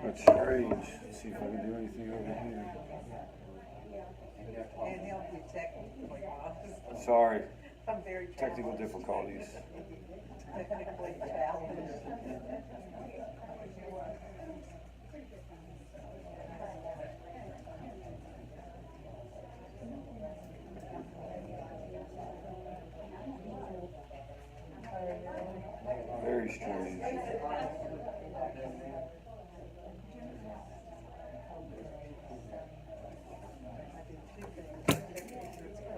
That's strange. Let's see if I can do anything over here. And help you technically. Sorry. I'm very Technical difficulties. technically challenged. Very strange.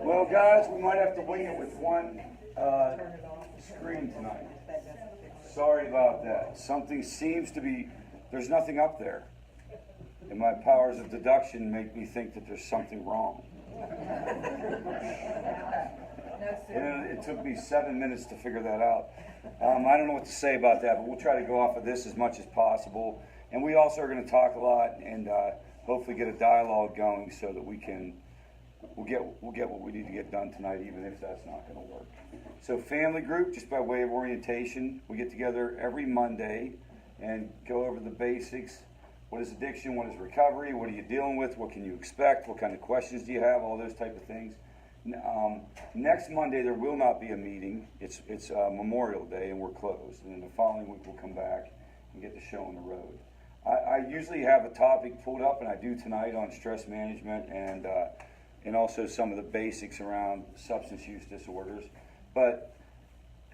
Well, guys, we might have to wing it with one screen tonight. Sorry about that. Something seems to be, there's nothing up there. And my powers of deduction make me think that there's something wrong. And it took me 7 minutes to figure that out. I don't know what to say about that, but we'll try to go off of this as much as possible. And we also are going to talk a lot and hopefully get a dialogue going so that we'll get what we need to get done tonight, even if that's not going to work. So family group, just by way of orientation, we get together every Monday and go over the basics. What is addiction? What is recovery? What are you dealing with? What can you expect? What kind of questions do you have? All those type of things. Next Monday there will not be a meeting. It's Memorial Day and we're closed. And then the following week we'll come back and get the show on the road. I usually have a topic pulled up, and I do tonight on stress management and also some of the basics around substance use disorders. But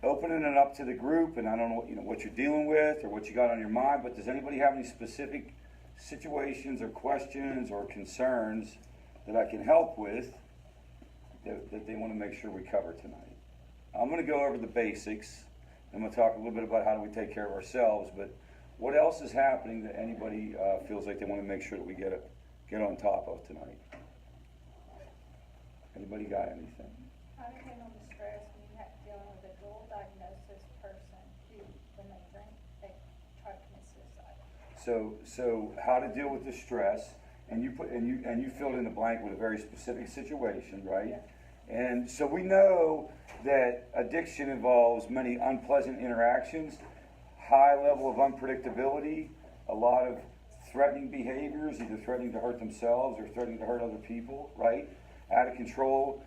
opening it up to the group, and I don't know what you're dealing with or what you got on your mind, but does anybody have any specific situations or questions or concerns that I can help with that they want to make sure we cover tonight? I'm going to go over the basics. I'm going to talk a little bit about how do we take care of ourselves, but what else is happening that anybody feels like they want to make sure that we get on top of tonight? Anybody got anything? How to handle the stress when you have dealing with a dual diagnosis person who, when they drink, they try to commit suicide. So how to deal with the stress, and you filled in the blank with a very specific situation, right? Yeah. And so we know that addiction involves many unpleasant interactions, high level of unpredictability, a lot of threatening behaviors, either threatening to hurt themselves or threatening to hurt other people, right? Out of control,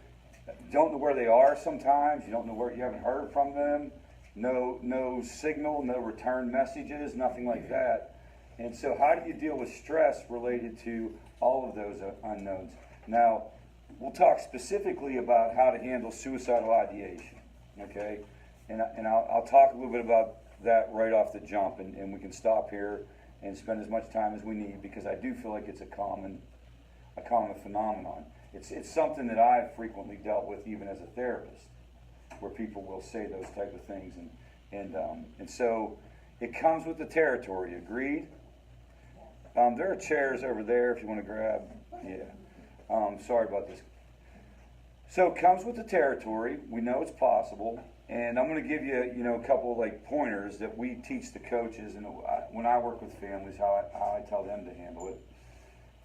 don't know where they are sometimes, you don't know where, you haven't heard from them, no signal, no return messages, nothing like that. And so how do you deal with stress related to all of those unknowns? Now, we'll talk specifically about how to handle suicidal ideation, okay? And I'll talk a little bit about that right off the jump, and we can stop here and spend as much time as we need, because I do feel like it's a common phenomenon. It's something that I've frequently dealt with even as a therapist, where people will say those type of things, and so it comes with the territory. Agreed? There are chairs over there if you want to grab. Yeah. Sorry about this. So it comes with the territory. We know it's possible, and I'm going to give you a couple of pointers that we teach the coaches, and when I work with families, how I tell them to handle it.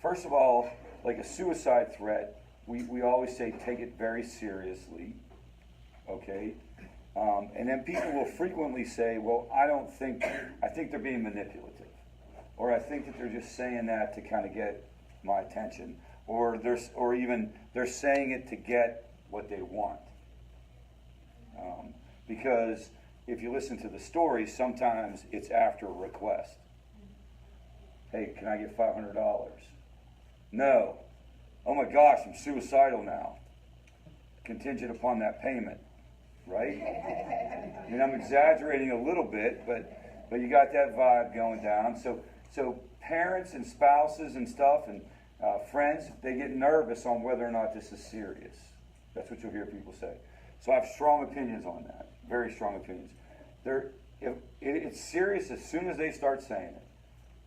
First of all, like a suicide threat, we always say take it very seriously, okay? And then people will frequently say, well, I think they're being manipulative. Or I think that they're just saying that to kind of get my attention. Or even they're saying it to get what they want. Because if you listen to the story, sometimes it's after a request. Hey, can I get $500? No. Oh my gosh, I'm suicidal now. Contingent upon that payment, right? I mean, I'm exaggerating a little bit, but you got that vibe going down. So parents and spouses and stuff and friends, they get nervous on whether or not this is serious. That's what you'll hear people say. So I have strong opinions on that, very strong opinions. It's serious as soon as they start saying it.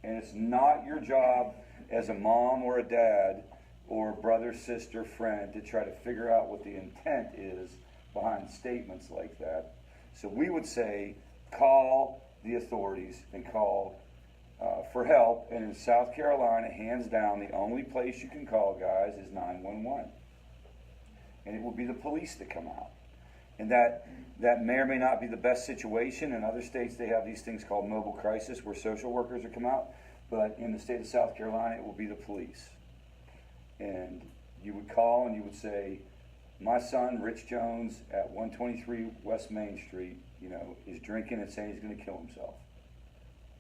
And it's not your job as a mom or a dad or brother, sister, friend to try to figure out what the intent is behind statements like that. So we would say call the authorities and call for help. And in South Carolina, hands down, the only place you can call, guys, is 911. And it will be the police that come out. And that may or may not be the best situation. In other states, they have these things called mobile crisis where social workers will come out. But in the state of South Carolina, it will be the police. And you would call and you would say, my son, Rich Jones, at 123 West Main Street, is drinking and saying he's going to kill himself.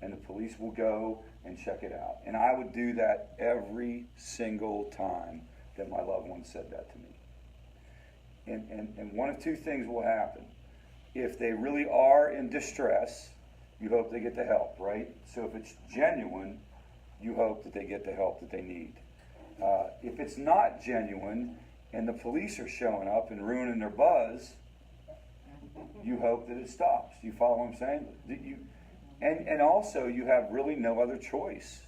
And the police will go and check it out. And I would do that every single time that my loved one said that to me. And one of two things will happen. If they really are in distress, you hope they get the help, right? So if it's genuine, you hope that they get the help that they need. If it's not genuine and the police are showing up and ruining their buzz, you hope that it stops. You follow what I'm saying? And also you have really no other choice,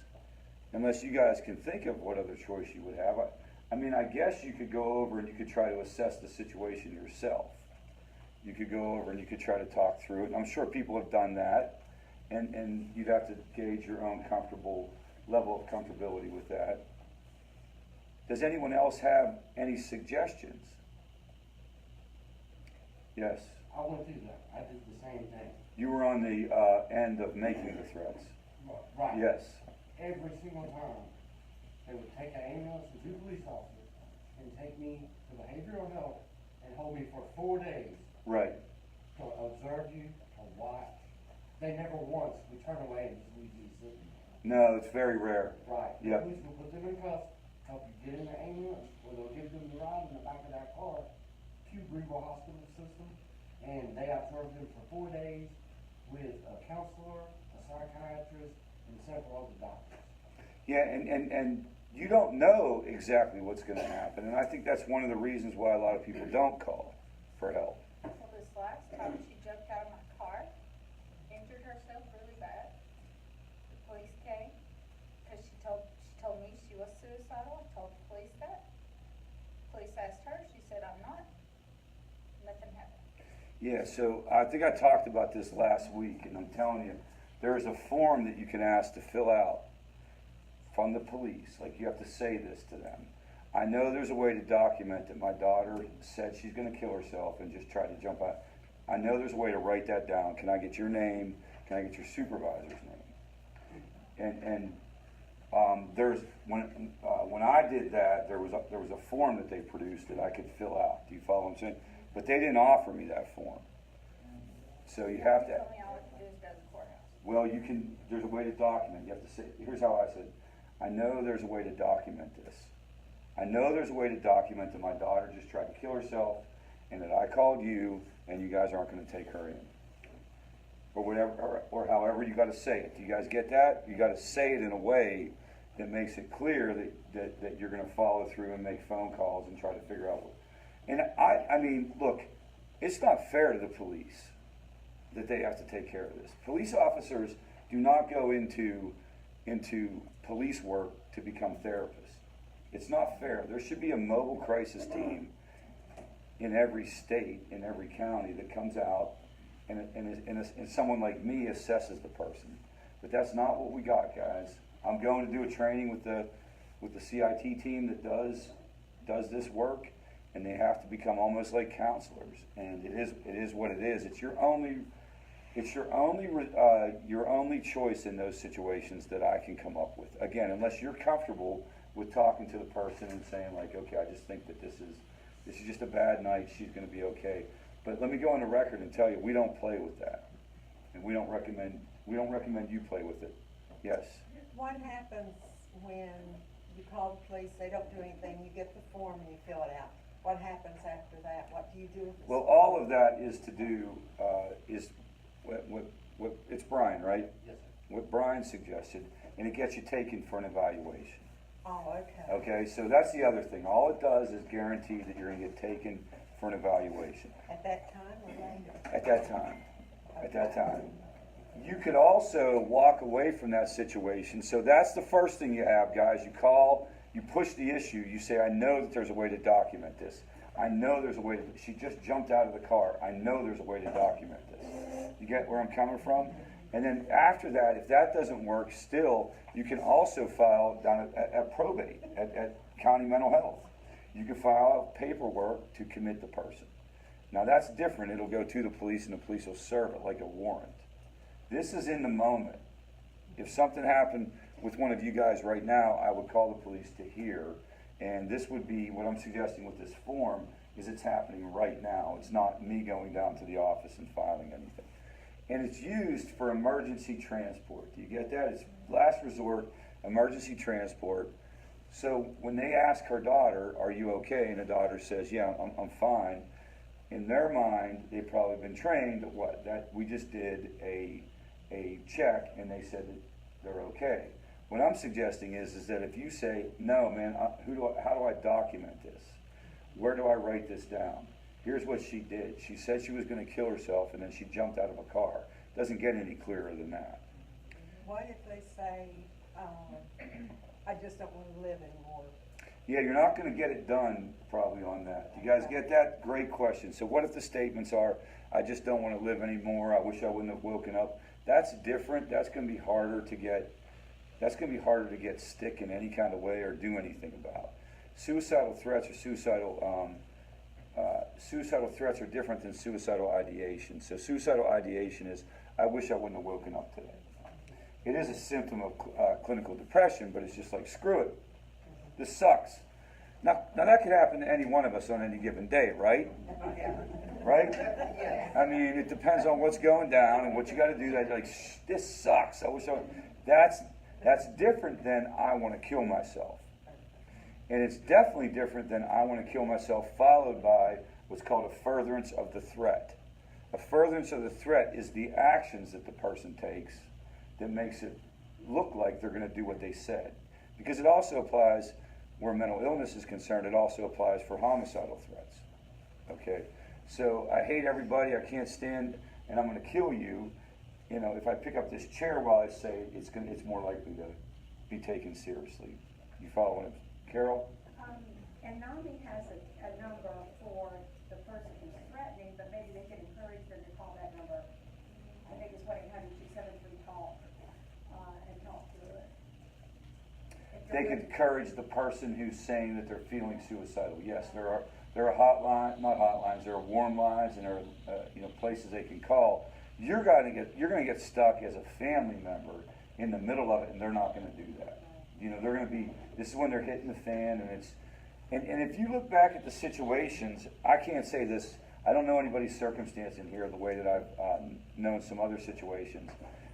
unless you guys can think of what other choice you would have. I mean, I guess you could go over and you could try to assess the situation yourself. You could go over and you could try to talk through it. And I'm sure people have done that, and you'd have to gauge your own level of comfortability with that. Does anyone else have any suggestions? Yes. I went through that. I did the same thing. You were on the end of making the threats. Right. Yes. Every single time, they would take an ambulance and 2 police officers and take me to behavioral health and hold me for 4 days. Right. To observe you, to watch. They never once would turn away and just leave you sitting there. No, it's very rare. Right. Yep. The police will put them in cuffs, help you get in the ambulance, or they'll give them the ride in the back of that car, Pew Hospital system, and they observed them for 4 days with a counselor, a psychiatrist, and several other doctors. Yeah, and you don't know exactly what's going to happen, and I think that's one of the reasons why a lot of people don't call for help. Well, this last time she jumped out of my car, injured herself really bad. The police came, because she told me she was suicidal. I told the police that. Police asked her, she said, I'm not. Nothing happened. Yeah, so I think I talked about this last week, and I'm telling you, there is a form that you can ask to fill out from the police. Like, you have to say this to them. I know there's a way to document that my daughter said she's going to kill herself and just tried to jump out. I know there's a way to write that down. Can I get your name? Can I get your supervisor's name? And there's when I did that, there was a form that they produced that I could fill out. Do you follow what I'm saying? But they didn't offer me that form. So you have to. Told me all I could do is go to the courthouse. Well, you can. There's a way to document. You have to say. Here's how I said. I know there's a way to document this. I know there's a way to document that my daughter just tried to kill herself, and that I called you, and you guys aren't going to take her in, or whatever, or however you got to say it. Do you guys get that? You got to say it in a way that makes it clear that you're going to follow through and make phone calls and try to figure out what. And I mean, look, it's not fair to the police that they have to take care of this. Police officers do not go into police work to become therapists. It's not fair. There should be a mobile crisis team in every state, in every county that comes out and someone like me assesses the person. But that's not what we got, guys. I'm going to do a training with the CIT team that does does this work, and they have to become almost like counselors. And it is what it is. It's your only choice in those situations that I can come up with. Again, unless you're comfortable with talking to the person and saying like, okay, I just think that this is just a bad night. She's going to be okay. But let me go on the record and tell you, we don't play with that, and we don't recommend you play with it. Yes. What happens when you call the police, they don't do anything, you get the form and you fill it out? What happens after that? What do you do? Well, all of that is to do, is what it's Brian, right? Yes, sir. What Brian suggested, and it gets you taken for an evaluation. Oh, okay. Okay, so that's the other thing. All it does is guarantee that you're going to get taken for an evaluation. At that time or later? At that time. At that time. You could also walk away from that situation. So that's the first thing you have, guys. You call, you push the issue. You say, I know that there's a way to document this. I know there's a way to, she just jumped out of the car. I know there's a way to document this. You get where I'm coming from? And then after that, if that doesn't work, still, you can also file down at probate, at county mental health. You can file paperwork to commit the person. Now that's different. It'll go to the police and the police will serve it like a warrant. This is in the moment. If something happened with one of you guys right now, I would call the police to hear, and this would be, what I'm suggesting with this form, is it's happening right now. It's not me going down to the office and filing anything. And it's used for emergency transport. Do you get that? It's last resort, emergency transport. So when they ask her daughter, are you okay? And the daughter says, yeah, I'm fine. In their mind, they've probably been trained that what? That we just did a check and they said that they're okay. What I'm suggesting is that if you say, no, man, how do I document this? Where do I write this down? Here's what she did. She said she was going to kill herself and then she jumped out of a car. Doesn't get any clearer than that. What if they say, I just don't want to live anymore? Yeah, you're not going to get it done probably on that. You guys get that? Great question. So what if the statements are, I just don't want to live anymore, I wish I wouldn't have woken up? That's different. That's going to be harder to get, stick in any kind of way or do anything about. Suicidal threats or suicidal threats are different than suicidal ideation. So suicidal ideation is, I wish I wouldn't have woken up today. It is a symptom of clinical depression, but it's just like, screw it. This sucks. Now that could happen to any one of us on any given day, right? Right? I mean, it depends on what's going down and what you got to do. That like, this sucks. I wish I would. That's different than I want to kill myself. And it's definitely different than I want to kill myself, followed by what's called a furtherance of the threat. A furtherance of the threat is the actions that the person takes that makes it look like they're going to do what they said. Because it also applies, where mental illness is concerned, it also applies for homicidal threats. Okay? So I hate everybody, I can't stand, and I'm going to kill you. You know, if I pick up this chair while I say it, it's more likely to be taken seriously. You following it? Carol? And NAMI has a number for the person who's threatening, but maybe they can encourage them to call that number. I think it's 1-800-273-TALK, and talk through it. They could encourage the person who's saying that they're feeling suicidal. Yes, there are hotline, not hotlines. There are warm lines, and there are places they can call. You're going to get stuck as a family member in the middle of it, and they're not going to do that. You know, they're going to be. This is when they're hitting the fan, and it's. And if you look back at the situations, I can't say this. I don't know anybody's circumstance in here the way that I've known some other situations,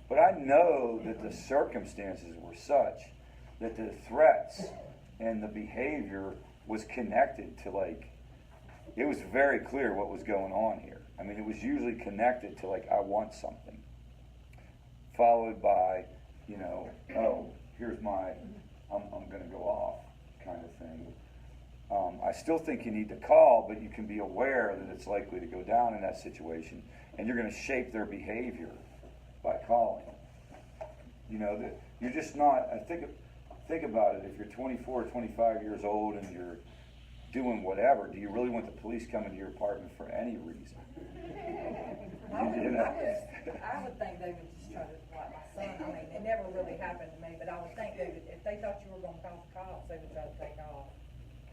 but I know that the circumstances were such that the threats and the behavior was connected to, like, it was very clear what was going on here. I mean, it was usually connected to, like, I want something, followed by, oh, here's my, I'm going to go off kind of thing. I still think you need to call, but you can be aware that it's likely to go down in that situation, and you're going to shape their behavior by calling. You know, that you're just not, think about it, if you're 24 or 25 years old and you're doing whatever, do you really want the police coming to your apartment for any reason? I would think they would just try to, like my son, I mean, it never really happened to me, but I would think they would, if they thought you were gonna call the cops, they would try to take off.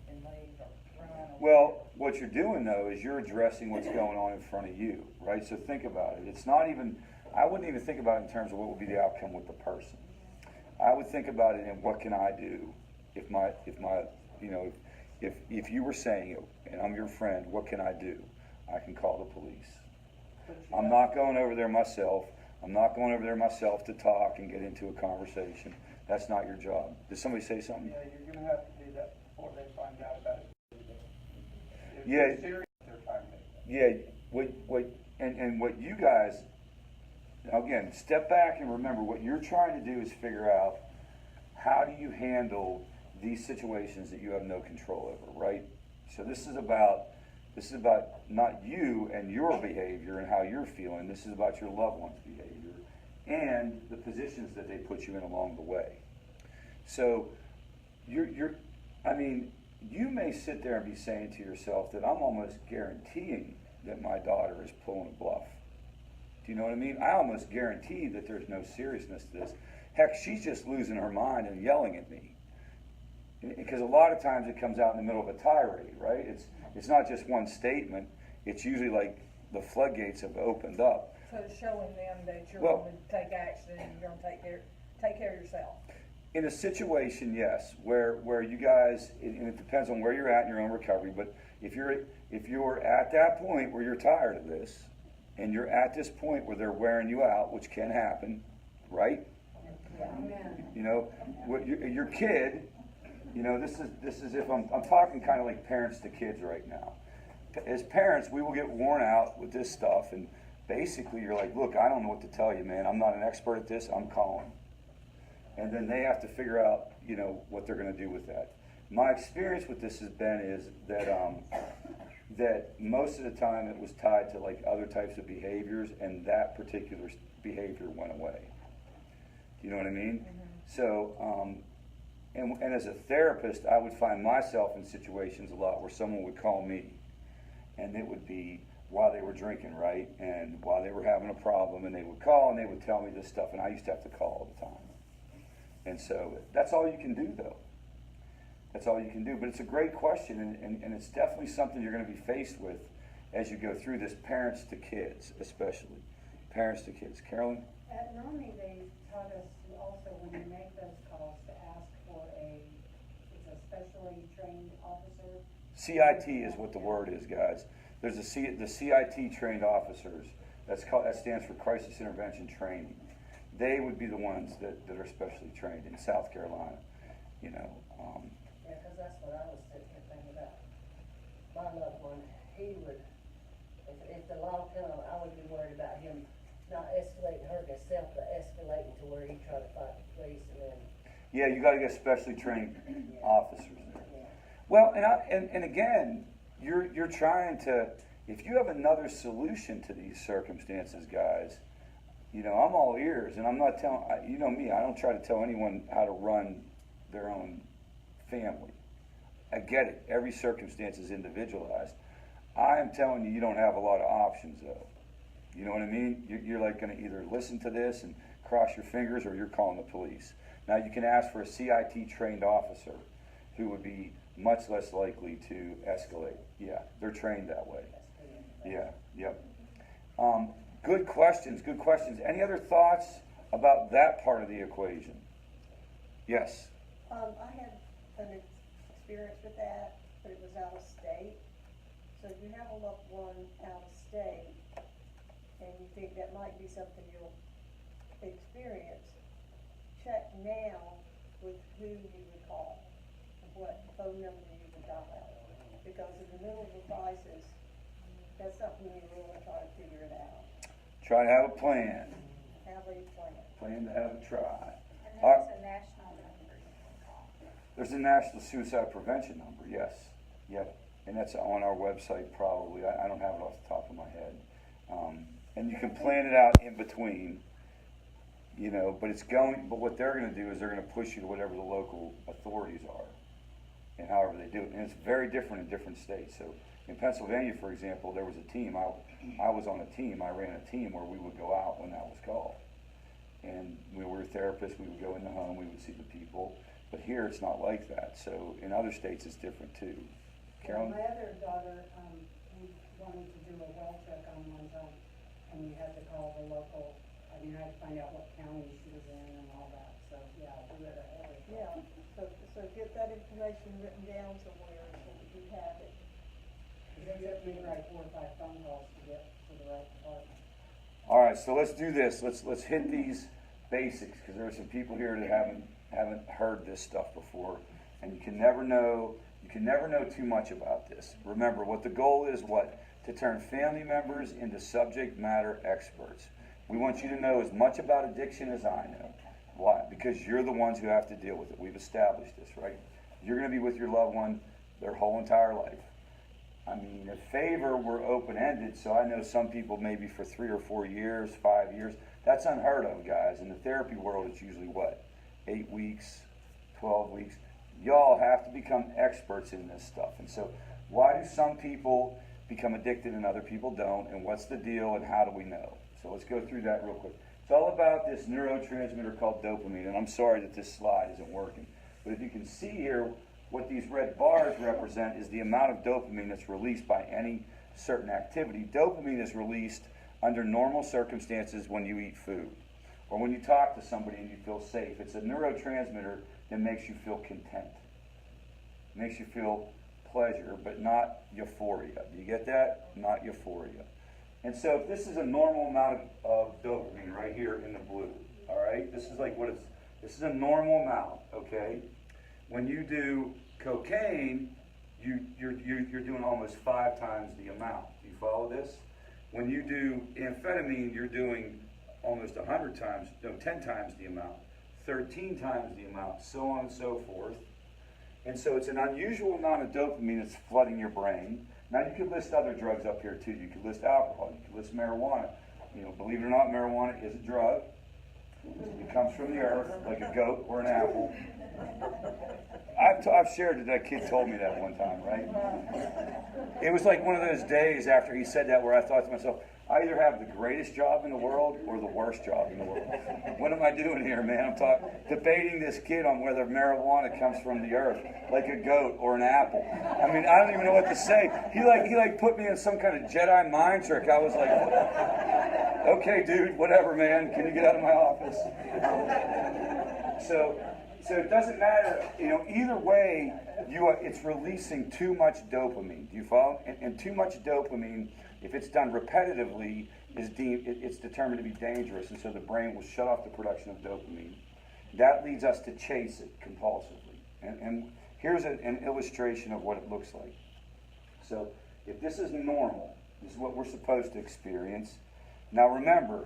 And and leave or run or. Well, what you're doing though is you're addressing what's going on in front of you, right? So think about it. It's not even, I wouldn't even think about it in terms of what would be the outcome with the person. I would think about it in what can I do if my, you know, if you were saying it and I'm your friend, what can I do? I can call the police. I'm not going over there myself. I'm not going over there myself to talk and get into a conversation. That's not your job. Did somebody say something? Yeah, you're gonna have to do that before they find out about it. If Yeah. they're serious, they're fine with it. Yeah, what you guys, again, step back and remember what you're trying to do is figure out how do you handle these situations that you have no control over, right? So this is about not you and your behavior and how you're feeling. This is about your loved one's behavior and the positions that they put you in along the way. So I mean, you may sit there and be saying to yourself that I'm almost guaranteeing that my daughter is pulling a bluff. Do you know what I mean? I almost guarantee that there's no seriousness to this. Heck, she's just losing her mind and yelling at me. Because a lot of times it comes out in the middle of a tirade, right? It's not just one statement. It's usually like the floodgates have opened up. So it's showing them that you're Well- gonna take action and you're gonna take care of yourself. In a situation, yes, where you guys, and it depends on where you're at in your own recovery, but if you're at that point where you're tired of this, and you're at this point where they're wearing you out, which can happen, right? You know, your kid, you know, this is if I'm talking kind of like parents to kids right now. As parents, we will get worn out with this stuff, and basically you're like, look, I don't know what to tell you, man. I'm not an expert at this. I'm calling. And then they have to figure out, you know, what they're going to do with that. My experience with this has been is that that most of the time it was tied to like other types of behaviors, and that particular behavior went away. Do you know what I mean? Mm-hmm. So, and as a therapist, I would find myself in situations a lot where someone would call me, and it would be while they were drinking, right, and while they were having a problem, and they would call and they would tell me this stuff, and I used to have to call all the time. And so that's all you can do, though. That's all you can do. But it's a great question, and it's definitely something you're going to be faced with as you go through this, parents to kids, especially. Parents to kids. Carolyn? At NAMI, they taught us also when you make those calls to ask for it's a specially trained officer. CIT is what the word is, guys. There's the CIT trained officers. That stands for Crisis Intervention Training. They would be the ones that are specially trained in South Carolina, you know. Yeah, because that's what I was sitting here thinking about. My loved one, he would, if the law come, I would be worried about him not escalating her himself, but escalating to where he tried to fight the police and then. Yeah, you got to get specially trained officers there. Well, and again, you're trying to, if you have another solution to these circumstances, guys, you know, I'm all ears, and I'm not telling, you know me, I don't try to tell anyone how to run their own family. I get it. Every circumstance is individualized. I am telling you, you don't have a lot of options, though. You know what I mean? You're like going to either listen to this and cross your fingers, or you're calling the police. Now, you can ask for a CIT trained officer who would be much less likely to escalate. Yeah, they're trained that way. Yeah, yep. Good questions, good questions. Any other thoughts about that part of the equation? Yes. I had an experience with that, but it was out of state. So if you have a loved one out of state, and you think that might be something you'll experience, check now with who you would call, and what phone number you would dial. Because in the middle of a crisis, that's something you really try to figure it out. Try to have a plan. Have a plan. Plan to have a try. And All right. there's a national number you can call. There's a National Suicide Prevention number, yes. Yep. And that's on our website probably. I don't have it off the top of my head. And you can plan it out in between, you know, but what they're going to do is they're going to push you to whatever the local authorities are and however they do it. And it's very different in different states. So in Pennsylvania, for example, there was a team. I was on a team. I ran a team where we would go out when that was called. And we were therapists. We would go in the home. We would see the people. But here it's not like that. So in other states it's different too. Carolyn? My other daughter, we wanted to do a well check on one time, and we had to call the local, I mean, I had to find out what county she was in and all that, so, yeah, we had a headache. Yeah, so get that information written down somewhere so that you have it. It took me like 4 or 5 phone calls to get to the right department. All right, so let's do this. Let's hit these basics, because there are some people here that haven't heard this stuff before, and you can never know too much about this. Remember, what the goal is, to turn family members into subject matter experts. We want you to know as much about addiction as I know. Why? Because you're the ones who have to deal with it. We've established this, right? You're going to be with your loved one their whole entire life. I mean, if favor were open-ended, so I know some people maybe for 3 or 4 years, 5 years, that's unheard of, guys. In the therapy world, it's usually what? 8 weeks, 12 weeks. Y'all have to become experts in this stuff. And so why do some people become addicted and other people don't? And what's the deal and how do we know? So let's go through that real quick. It's all about this neurotransmitter called dopamine. And I'm sorry that this slide isn't working. But if you can see here, what these red bars represent is the amount of dopamine that's released by any certain activity. Dopamine is released under normal circumstances when you eat food or when you talk to somebody and you feel safe. It's a neurotransmitter that makes you feel content. It makes you feel pleasure, but not euphoria. Do you get that? Not euphoria. And so if this is a normal amount of dopamine right here in the blue, all right? This is like this is a normal amount, okay? When you do cocaine, you're doing almost 5 times the amount. Do you follow this? When you do amphetamine, you're doing almost 10 times the amount, 13 times the amount, so on and so forth. And so it's an unusual amount of dopamine that's flooding your brain. Now you could list other drugs up here too. You could list alcohol, you could list marijuana. You know, believe it or not, marijuana is a drug. It comes from the earth, like a goat or an apple. I've shared that kid told me that one time, right? It was like one of those days after he said that where I thought to myself, I either have the greatest job in the world or the worst job in the world. What am I doing here, man? I'm debating this kid on whether marijuana comes from the earth, like a goat or an apple. I mean, I don't even know what to say. He put me in some kind of Jedi mind trick. I was like, okay, dude, whatever, man. Can you get out of my office? So it doesn't matter, you know, either way, it's releasing too much dopamine. Do you follow? And too much dopamine, if it's done repetitively, it's determined to be dangerous, and so the brain will shut off the production of dopamine. That leads us to chase it compulsively. And here's an illustration of what it looks like. So if this is normal, this is what we're supposed to experience. Now remember,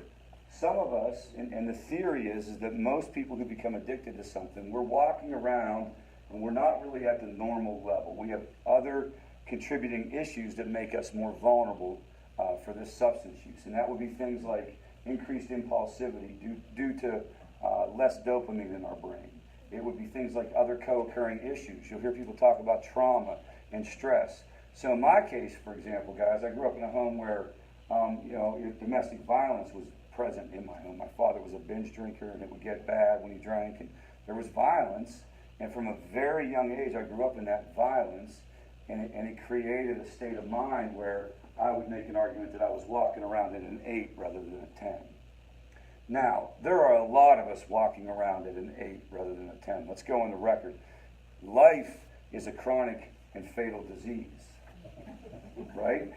some of us, and the theory is that most people who become addicted to something, we're walking around and we're not really at the normal level. We have other contributing issues that make us more vulnerable for this substance use. And that would be things like increased impulsivity due to less dopamine in our brain. It would be things like other co-occurring issues. You'll hear people talk about trauma and stress. So in my case, for example, guys, I grew up in a home where domestic violence was present in my home. My father was a binge drinker, and it would get bad when he drank, and there was violence. And from a very young age, I grew up in that violence, and it created a state of mind where I would make an argument that I was walking around at an 8 rather than a 10. Now, there are a lot of us walking around at an 8 rather than a 10. Let's go on the record. Life is a chronic and fatal disease, right?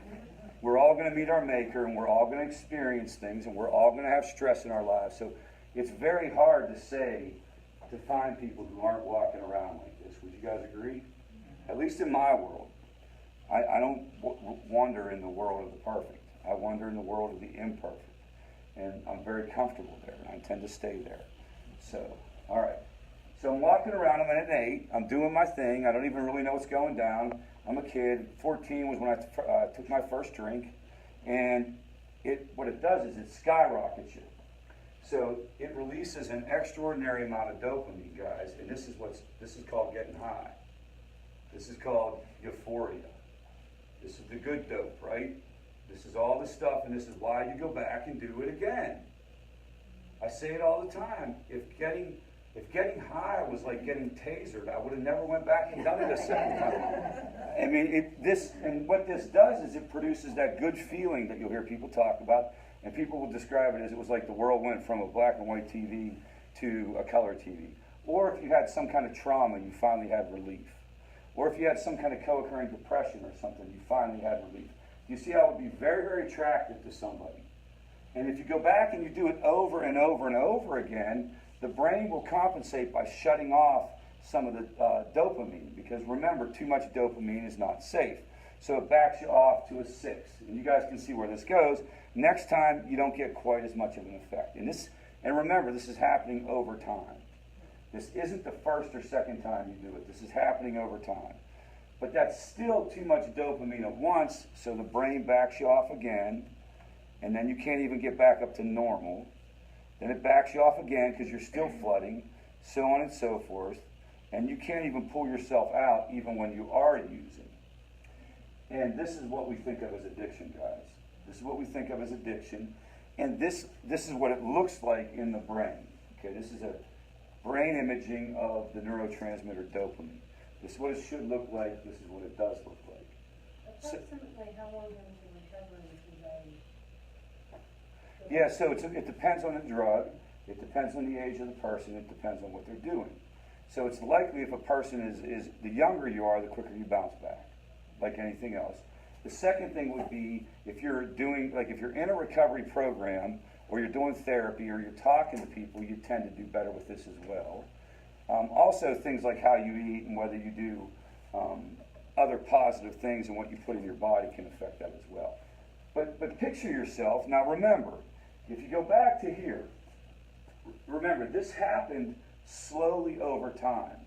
We're all going to meet our maker, and we're all going to experience things, and we're all going to have stress in our lives. So it's very hard to find people who aren't walking around like this. Would you guys agree? At least in my world. I don't wander in the world of the perfect. I wander in the world of the imperfect. And I'm very comfortable there, and I intend to stay there. So, all right. So I'm walking around. I'm at an 8. I'm doing my thing. I don't even really know what's going down. I'm a kid. 14 was when I took my first drink. And what it does is it skyrockets you. So it releases an extraordinary amount of dopamine, guys. And this is called getting high. This is called euphoria. This is the good dope, right? This is all the stuff, and this is why you go back and do it again. I say it all the time. If getting If getting high was like getting tasered, I would have never went back and done it a second time. I mean, what this does is it produces that good feeling that you'll hear people talk about, and people will describe it as it was like the world went from a black and white TV to a color TV. Or if you had some kind of trauma, you finally had relief. Or if you had some kind of co-occurring depression or something, you finally had relief. You see how it would be very, very attractive to somebody. And if you go back and you do it over and over and over again, the brain will compensate by shutting off some of the dopamine. Because remember, too much dopamine is not safe. So it backs you off to a 6. And you guys can see where this goes. Next time, you don't get quite as much of an effect. And remember, this is happening over time. This isn't the first or second time you do it. This is happening over time. But that's still too much dopamine at once, so the brain backs you off again, and then you can't even get back up to normal. Then it backs you off again because you're still flooding, so on and so forth. And you can't even pull yourself out even when you are using. And this is what we think of as addiction, guys. This is what we think of as addiction. And this is what it looks like in the brain. Okay, this is a brain imaging of the neurotransmitter dopamine. This is what it should look like. This is what it does look like. Approximately how long into recovery do they? Yeah, so it depends on the drug. It depends on the age of the person. It depends on what they're doing. So it's likely if a person is the younger you are, the quicker you bounce back, like anything else. The second thing would be if you're in a recovery program, or you're doing therapy, or you're talking to people, you tend to do better with this as well. Also, things like how you eat and whether you do other positive things and what you put in your body can affect that as well. But picture yourself, now remember, if you go back to here, remember this happened slowly over time.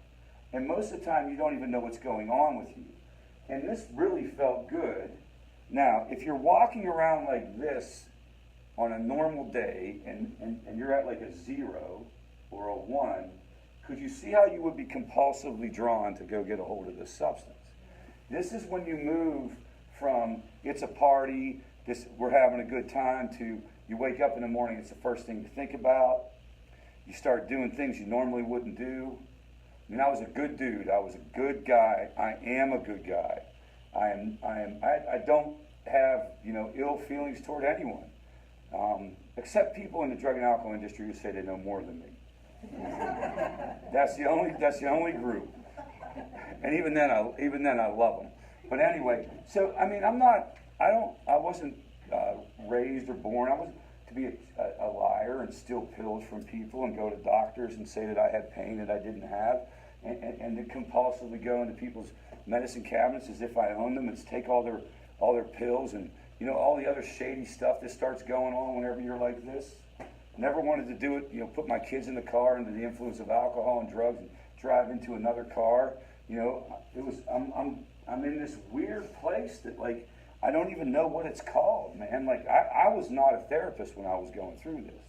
And most of the time you don't even know what's going on with you. And this really felt good. Now, if you're walking around like this on a normal day and you're at like a 0 or a 1, could you see how you would be compulsively drawn to go get a hold of this substance? This is when you move from it's a party, we're having a good time, to you wake up in the morning, it's the first thing you think about. You start doing things you normally wouldn't do. I mean, I was a good dude. I was a good guy. I am a good guy. I don't have, ill feelings toward anyone. Except people in the drug and alcohol industry who say they know more than me. That's the only group. And even then I love them. But anyway, so I mean, I wasn't raised or born. I was to be a liar and steal pills from people and go to doctors and say that I had pain that I didn't have, and to compulsively go into people's medicine cabinets as if I owned them and take all their pills and all the other shady stuff that starts going on whenever you're like this. Never wanted to do it, put my kids in the car under the influence of alcohol and drugs and drive into another car. I'm in this weird place that I don't even know what it's called, man. I was not a therapist when I was going through this.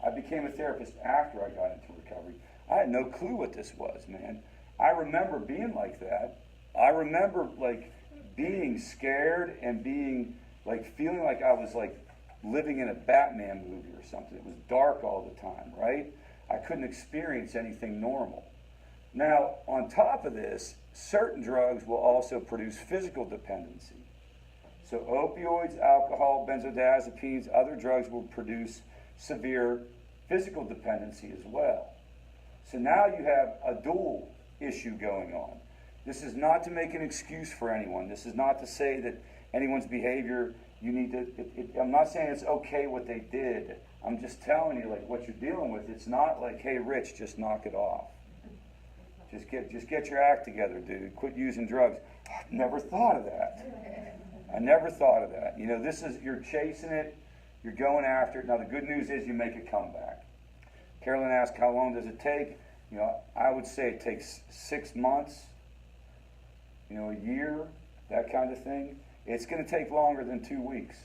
I became a therapist after I got into recovery. I had no clue what this was, man. I remember being like that. I remember being scared and being feeling like I was living in a Batman movie or something. It was dark all the time, right? I couldn't experience anything normal. Now, on top of this, certain drugs will also produce physical dependency. So opioids, alcohol, benzodiazepines, other drugs will produce severe physical dependency as well. So now you have a dual issue going on. This is not to make an excuse for anyone. This is not to say that anyone's behavior, I'm not saying it's okay what they did. I'm just telling you what you're dealing with. It's not hey, Rich, just knock it off. Just get your act together, dude. Quit using drugs. Never thought of that. I never thought of that. You're chasing it, you're going after it. Now the good news is you make a comeback. Carolyn asked, how long does it take? I would say it takes 6 months, a year, that kind of thing. It's going to take longer than 2 weeks.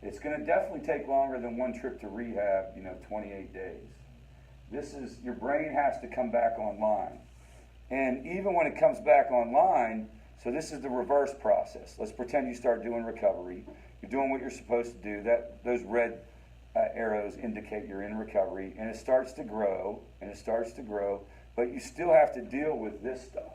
It's going to definitely take longer than one trip to rehab, 28 days. Your brain has to come back online. And even when it comes back online, so this is the reverse process. Let's pretend you start doing recovery. You're doing what you're supposed to do. Those red arrows indicate you're in recovery, and it starts to grow, but you still have to deal with this stuff.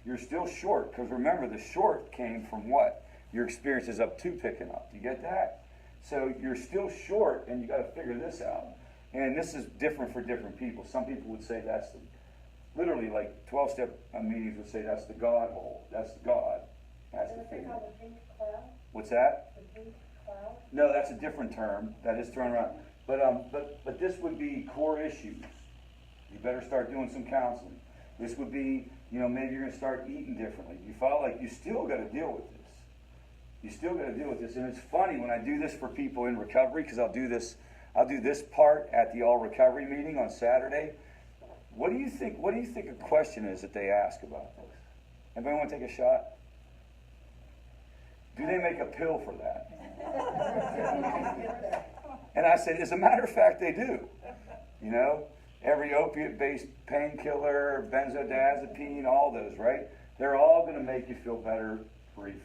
You're still short, because remember, the short came from what? Your experiences up to picking up. Do you get that? So you're still short, and you got to figure this out. And this is different for different people. Some people would say that's the, literally like 12-step meetings would say that's the God hole. That's the God. That's the What they thing. call the pink cloud, What's that? the pink cloud. No, that's a different term that is thrown around. But this would be core issues. You better start doing some counseling. This would be, maybe you're going to start eating differently. You feel like you still got to deal with this. You still got to deal with this. And it's funny when I do this for people in recovery, because I'll do this part at the all recovery meeting on Saturday. What do you think a question is that they ask about this? Anybody want to take a shot? Do they make a pill for that? And I said, as a matter of fact, they do. Every opiate-based painkiller, benzodiazepine, all those, right? They're all going to make you feel better briefly.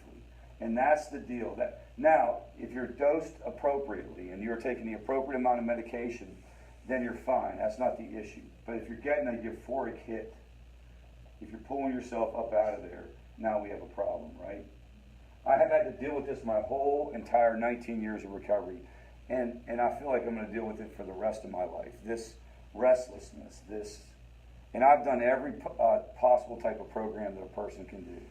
And that's the deal. Now, if you're dosed appropriately and you're taking the appropriate amount of medication, then you're fine. That's not the issue. But if you're getting a euphoric hit, if you're pulling yourself up out of there, now we have a problem, right? I have had to deal with this my whole entire 19 years of recovery. And I feel like I'm going to deal with it for the rest of my life. This restlessness, and I've done every possible type of program that a person can do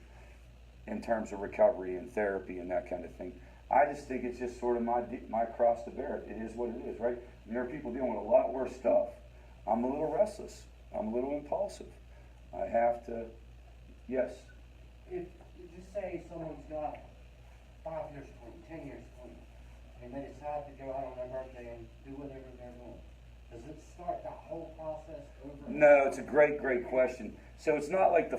in terms of recovery and therapy and that kind of thing. I just think it's just sort of my cross to bear. It is what it is, right? There are people dealing with a lot worse stuff. I'm a little restless. I'm a little impulsive. I have to, yes. If you just say someone's got 5 years clean, 10 years clean, and they decide to go out on their birthday and do whatever they're doing, does it start the whole process over? No, it's a great question. So it's not like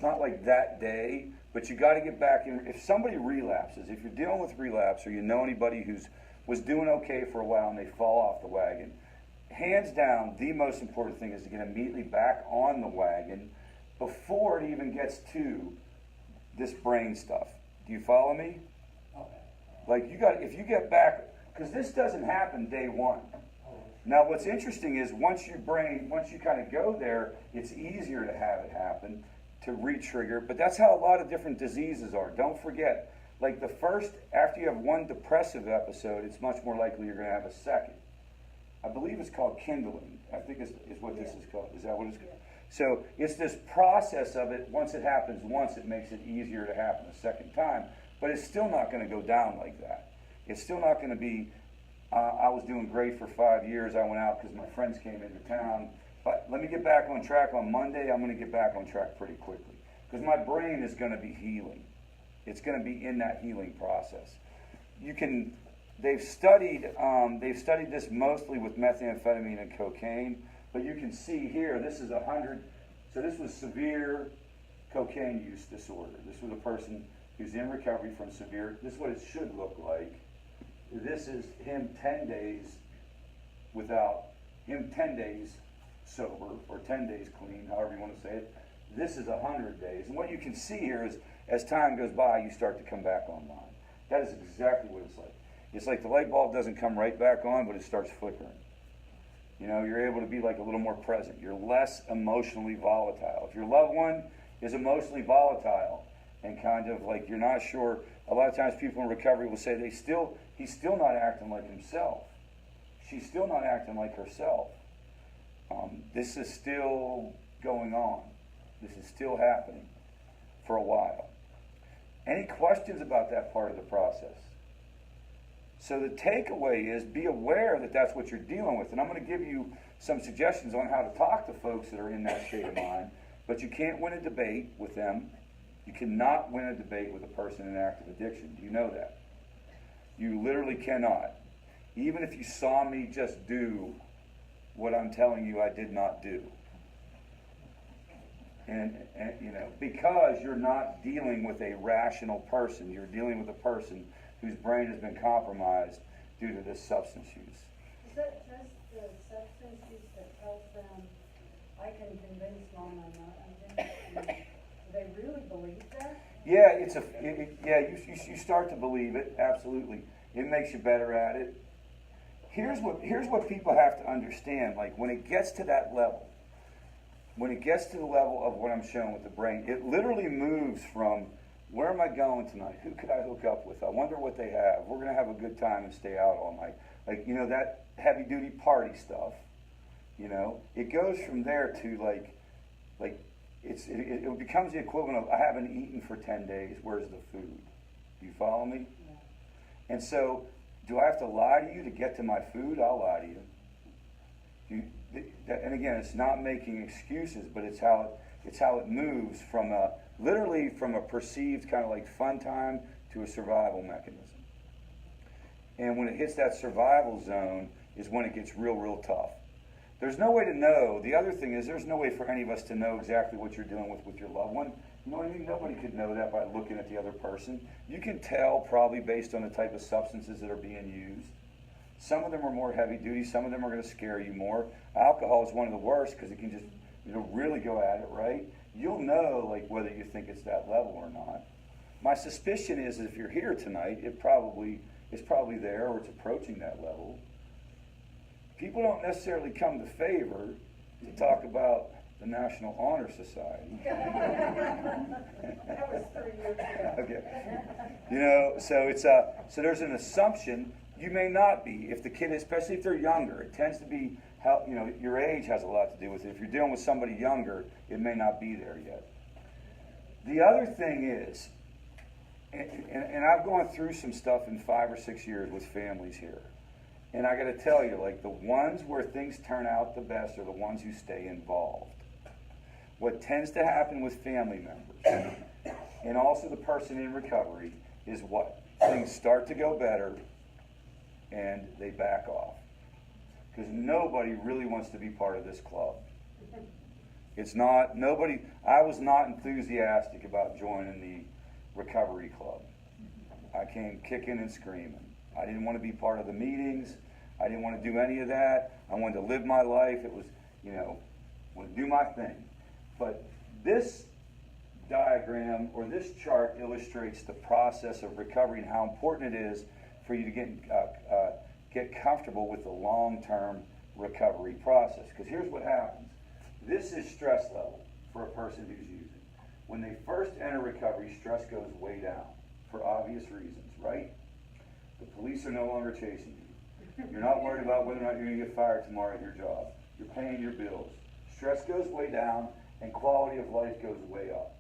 not like that day, but you got to get back in. If somebody relapses, if you're dealing with relapse, or you know anybody who's was doing okay for a while and they fall off the wagon, hands down, the most important thing is to get immediately back on the wagon before it even gets to this brain stuff. Do you follow me? Okay. Like if you get back, because this doesn't happen day one. Now, what's interesting is once you kind of go there, it's easier to have it happen, to re-trigger. But that's how a lot of different diseases are. Don't forget, like after you have one depressive episode, it's much more likely you're going to have a second. I believe it's called kindling. I think is what this is called. Is that what it's called? So it's this process of it. Once it happens once, it makes it easier to happen a second time. But it's still not going to go down like that. It's still not going to be, I was doing great for 5 years. I went out because my friends came into town. But let me get back on track on Monday. I'm going to get back on track pretty quickly. Because my brain is going to be healing. It's going to be in that healing process. They've studied this mostly with methamphetamine and cocaine. But you can see here, this is 100. So this was severe cocaine use disorder. This was a person who's in recovery from severe. This is what it should look like. This is him 10 days sober, or 10 days clean, however you want to say it. This is 100 days. And what you can see here is, as time goes by, you start to come back online. That is exactly what it's like. It's like the light bulb doesn't come right back on, but it starts flickering. You're able to be like a little more present. You're less emotionally volatile. If your loved one is emotionally volatile and kind of like you're not sure, a lot of times people in recovery will say he's still not acting like himself. She's still not acting like herself. This is still going on. This is still happening for a while. Any questions about that part of the process? So the takeaway is be aware that that's what you're dealing with. And I'm going to give you some suggestions on how to talk to folks that are in that state of mind. But you can't win a debate with them. You cannot win a debate with a person in active addiction. Do you know that? You literally cannot. Even if you saw me just do what I'm telling you I did not do. And because you're not dealing with a rational person, you're dealing with a person whose brain has been compromised due to this substance use. Is that just the substance use that tells them, I can convince mom I'm not addicted? Do they really believe that? Yeah, you start to believe it, absolutely. It makes you better at it. here's what people have to understand. Like when it gets to that level, when it gets to the level of what I'm showing with the brain, it literally moves from where am I going tonight? Who could I hook up with? I wonder what they have. We're going to have a good time and stay out all night. Like, you know, that heavy duty party stuff, you know, it goes from there to like it becomes the equivalent of I haven't eaten for 10 days. Where's the food? Do you follow me? Yeah. And so, do I have to lie to you to get to my food? I'll lie to you. And again, it's not making excuses, but it's how it moves from literally from a perceived kind of like fun time to a survival mechanism. And when it hits that survival zone is when it gets real tough. There's no way to know. The other thing is there's no way for any of us to know exactly what you're dealing with your loved one. You know what I mean? Nobody could know that by looking at the other person. You can tell probably based on the type of substances that are being used. Some of them are more heavy duty. Some of them are going to scare you more. Alcohol is one of the worst because it can just, you know, really go at it, right? You'll know like whether you think it's that level or not. My suspicion is if you're here tonight, it's probably there or it's approaching that level. People don't necessarily come to favor to talk about the National Honor Society. That was 3 years ago. Okay. You know, so it's so there's an assumption you may not be. If the kid, especially if they're younger, it tends to be how, you know, your age has a lot to do with it. If you're dealing with somebody younger, it may not be there yet. The other thing is, and I've gone through some stuff in 5 or 6 years with families here. And I got to tell you, like the ones where things turn out the best are the ones who stay involved. What tends to happen with family members, and also the person in recovery, is what? Things start to go better, and they back off. Because nobody really wants to be part of this club. It's not, nobody, I was not enthusiastic about joining the recovery club. I came kicking and screaming. I didn't want to be part of the meetings. I didn't want to do any of that. I wanted to live my life. It was, you know, I want to do my thing. But this diagram or this chart illustrates the process of recovery and how important it is for you to get comfortable with the long-term recovery process. Because here's what happens. This is stress level for a person who's using. When they first enter recovery, stress goes way down for obvious reasons, right? The police are no longer chasing you. You're not worried about whether or not you're going to get fired tomorrow at your job. You're paying your bills. Stress goes way down and quality of life goes way up.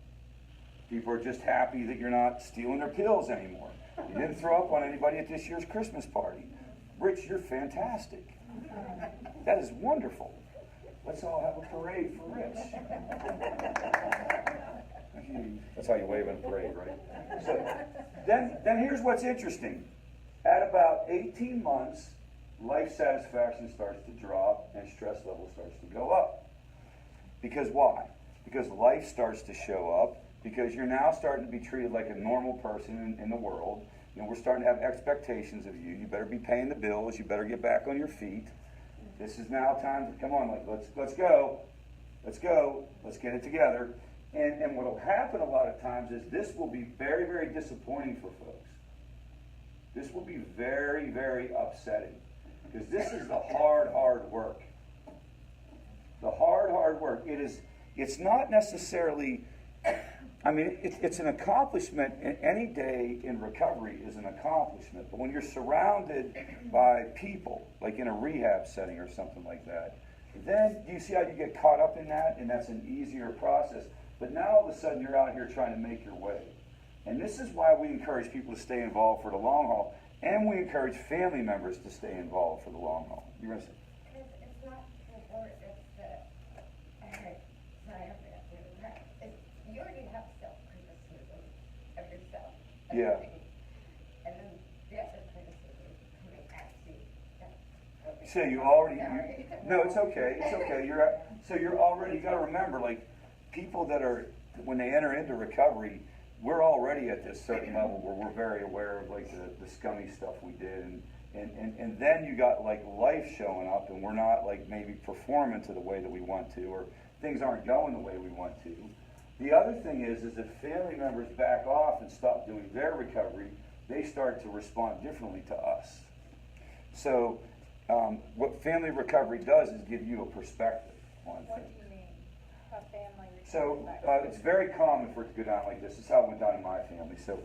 People are just happy that you're not stealing their pills anymore. You didn't throw up on anybody at this year's Christmas party. Rich, you're fantastic. That is wonderful. Let's all have a parade for Rich. That's how you wave in a parade, right? So then here's what's interesting. At about 18 months, life satisfaction starts to drop and stress level starts to go up. Because why? Because life starts to show up, because you're now starting to be treated like a normal person in the world. You know, we're starting to have expectations of you. You better be paying the bills. You better get back on your feet. This is now time to, come on, like, let's go. Let's go. Let's get it together. And what will happen a lot of times is this will be very, very disappointing for folks. This will be very, very upsetting. Because this is the hard work. The hard work. It's not necessarily, I mean, it's an accomplishment. Any day in recovery is an accomplishment. But when you're surrounded by people, like in a rehab setting or something like that, then you see how you get caught up in that, and that's an easier process. But now all of a sudden you're out here trying to make your way. And this is why we encourage people to stay involved for the long haul, and we encourage family members to stay involved for the long haul. You're going to say? It's not the word, it's you already have self-criticism of yourself. Yeah. And then the other criticism coming at you. So you already, no, it's okay. It's okay. You're already, you got to remember, like, people that are, when they enter into recovery, we're already at this certain level where we're very aware of like the scummy stuff we did, and then you got like life showing up, and we're not like maybe performing to the way that we want to, or things aren't going the way we want to. The other thing is if family members back off and stop doing their recovery, they start to respond differently to us. So what family recovery does is give you a perspective on What things. do you mean, a family So, recovery back? it's very common for it to go down like this. This is how it went down in my family. So,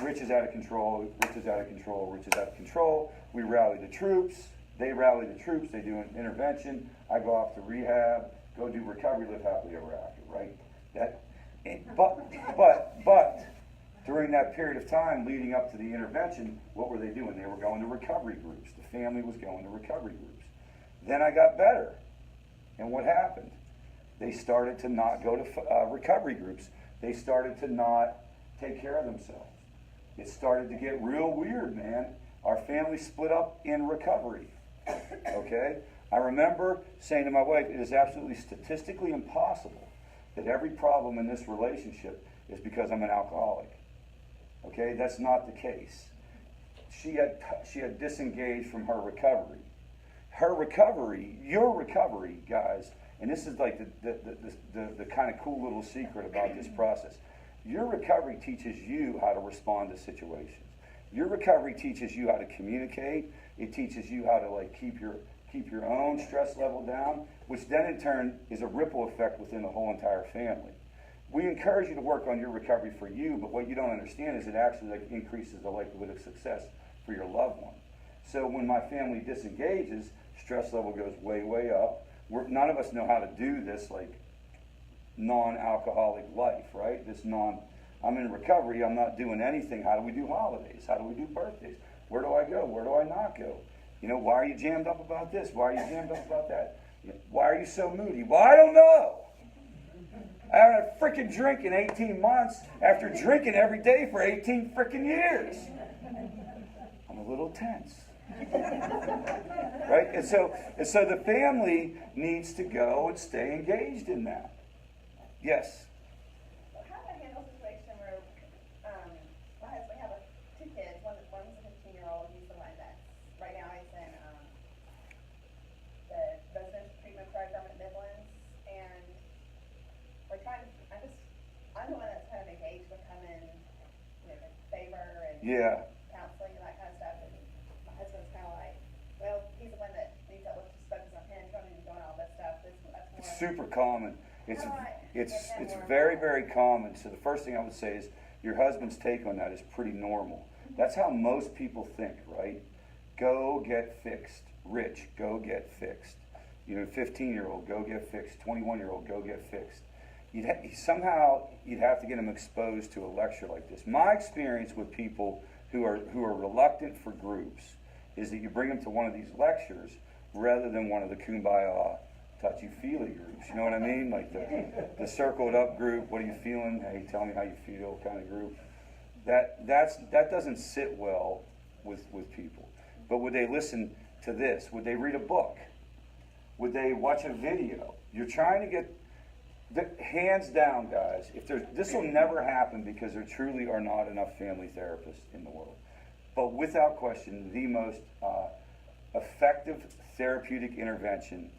Rich is out of control, Rich is out of control, Rich is out of control. We rally the troops, they rally the troops, they do an intervention. I go off to rehab, go do recovery, live happily ever after, right? But, during that period of time leading up to the intervention, what were they doing? They were going to recovery groups. The family was going to recovery groups. Then I got better. And what happened? They started to not go to recovery groups. They started to not take care of themselves. It started to get real weird, man. Our family split up in recovery. Okay? I remember saying to my wife, it is absolutely statistically impossible that every problem in this relationship is because I'm an alcoholic. Okay? That's not the case. She had disengaged from her recovery. Her recovery, your recovery, guys, and this is like the kind of cool little secret about this process. Your recovery teaches you how to respond to situations. Your recovery teaches you how to communicate. It teaches you how to like keep your own stress level down, which then in turn is a ripple effect within the whole entire family. We encourage you to work on your recovery for you, but what you don't understand is it actually like increases the likelihood of success for your loved one. So when my family disengages, stress level goes way, way up. None of us know how to do this like non-alcoholic life, right? I'm in recovery, I'm not doing anything. How do we do holidays? How do we do birthdays? Where do I go? Where do I not go? You know, why are you jammed up about this? Why are you jammed up about that? Why are you so moody? Well, I don't know. I haven't had a freaking drink in 18 months after drinking every day for 18 freaking years. I'm a little tense. Right? And so the family needs to go and stay engaged in that. Yes? How do I handle a situation where my husband, we have two kids, one's a 15-year-old, he's the one that's, right now he's in the residential treatment program at Midlands, and we're trying to, I'm the one that's kind of engaged with coming, favor and counseling and that kind of stuff, and my husband's kind of like, well, he's the one that needs that, let's just focus on him, trying to doing all that stuff, that's more. It's super common. It's very, very common. So the first thing I would say is your husband's take on that is pretty normal. That's how most people think, right? Go get fixed. Rich, go get fixed. 15-year-old, go get fixed. 21-year-old, go get fixed. Somehow you'd have to get them exposed to a lecture like this. My experience with people who are reluctant for groups is that you bring them to one of these lectures rather than one of the kumbaya touchy-feely groups, you know what I mean? Like the circled up group, what are you feeling? Hey, tell me how you feel kind of group. That doesn't sit well with people. But would they listen to this? Would they read a book? Would they watch a video? You're trying to get, hands down, guys, this will never happen because there truly are not enough family therapists in the world. But without question, the most effective therapeutic intervention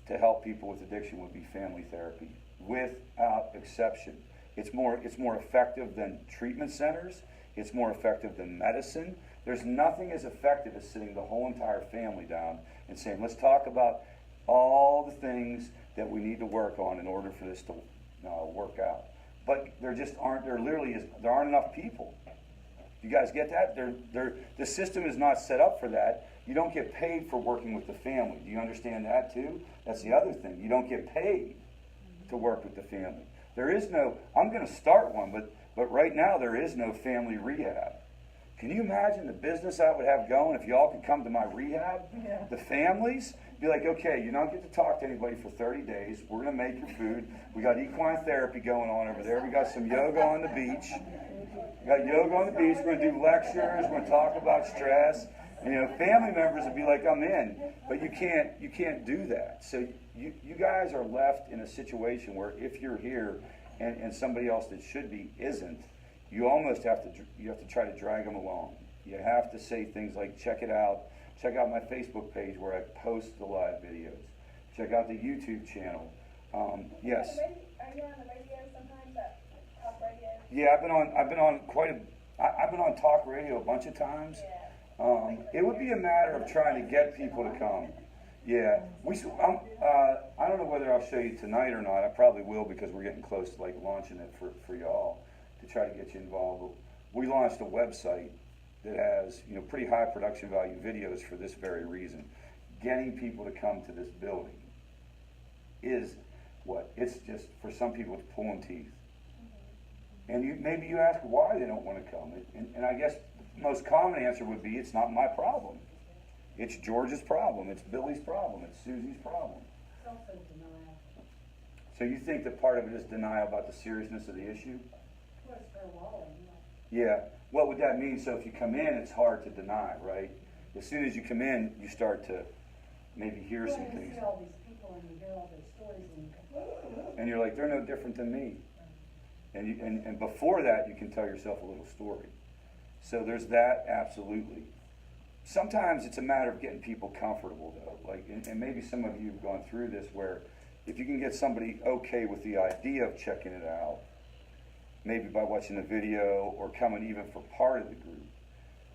to help people with addiction would be family therapy, without exception. It's more effective than treatment centers. It's more effective than medicine. There's nothing as effective as sitting the whole entire family down and saying, let's talk about all the things that we need to work on in order for this to work out. But there aren't enough people. You guys get that? The system is not set up for that. You don't get paid for working with the family. Do you understand that too? That's the other thing. You don't get paid to work with the family. There is no, I'm going to start one, but right now there is no family rehab. Can you imagine the business I would have going if y'all could come to my rehab? Yeah. The families, be like, okay, you don't get to talk to anybody for 30 days. We're going to make your food. We got equine therapy going on over there. We got some yoga on the beach. We got yoga on the beach. We're going to do lectures. We're going to talk about stress. And, family members would be like, I'm in. But you can't do that. So you guys are left in a situation where if you're here and somebody else that should be isn't, you almost have to try to drag them along. You have to say things like, check it out. Check out my Facebook page where I post the live videos. Check out the YouTube channel. Yes. Are you on the radio sometimes? Talk radio? Yeah, I've been on talk radio a bunch of times. Yeah. It would be a matter of trying to get people to come. Yeah, I don't know whether I'll show you tonight or not. I probably will because we're getting close to like launching it for y'all to try to get you involved. But we launched a website that has, you know, pretty high production value videos for this very reason. Getting people to come to this building is what? It's just, for some people, it's pulling teeth. And maybe you ask why they don't want to come. And I guess the most common answer would be, it's not my problem. It's George's problem. It's Billy's problem. It's Susie's problem. It's also denial. So you think that part of it is denial about the seriousness of the issue? Well, it's their wallet. Yeah. What would that mean? So if you come in, it's hard to deny, right? As soon as you come in, you start to maybe hear some You things. see all these people and you hear all their stories and And you're like, they're no different than me. And before that, you can tell yourself a little story. So there's that, absolutely. Sometimes it's a matter of getting people comfortable, though. Like, and maybe some of you have gone through this, where if you can get somebody okay with the idea of checking it out, maybe by watching the video or coming even for part of the group,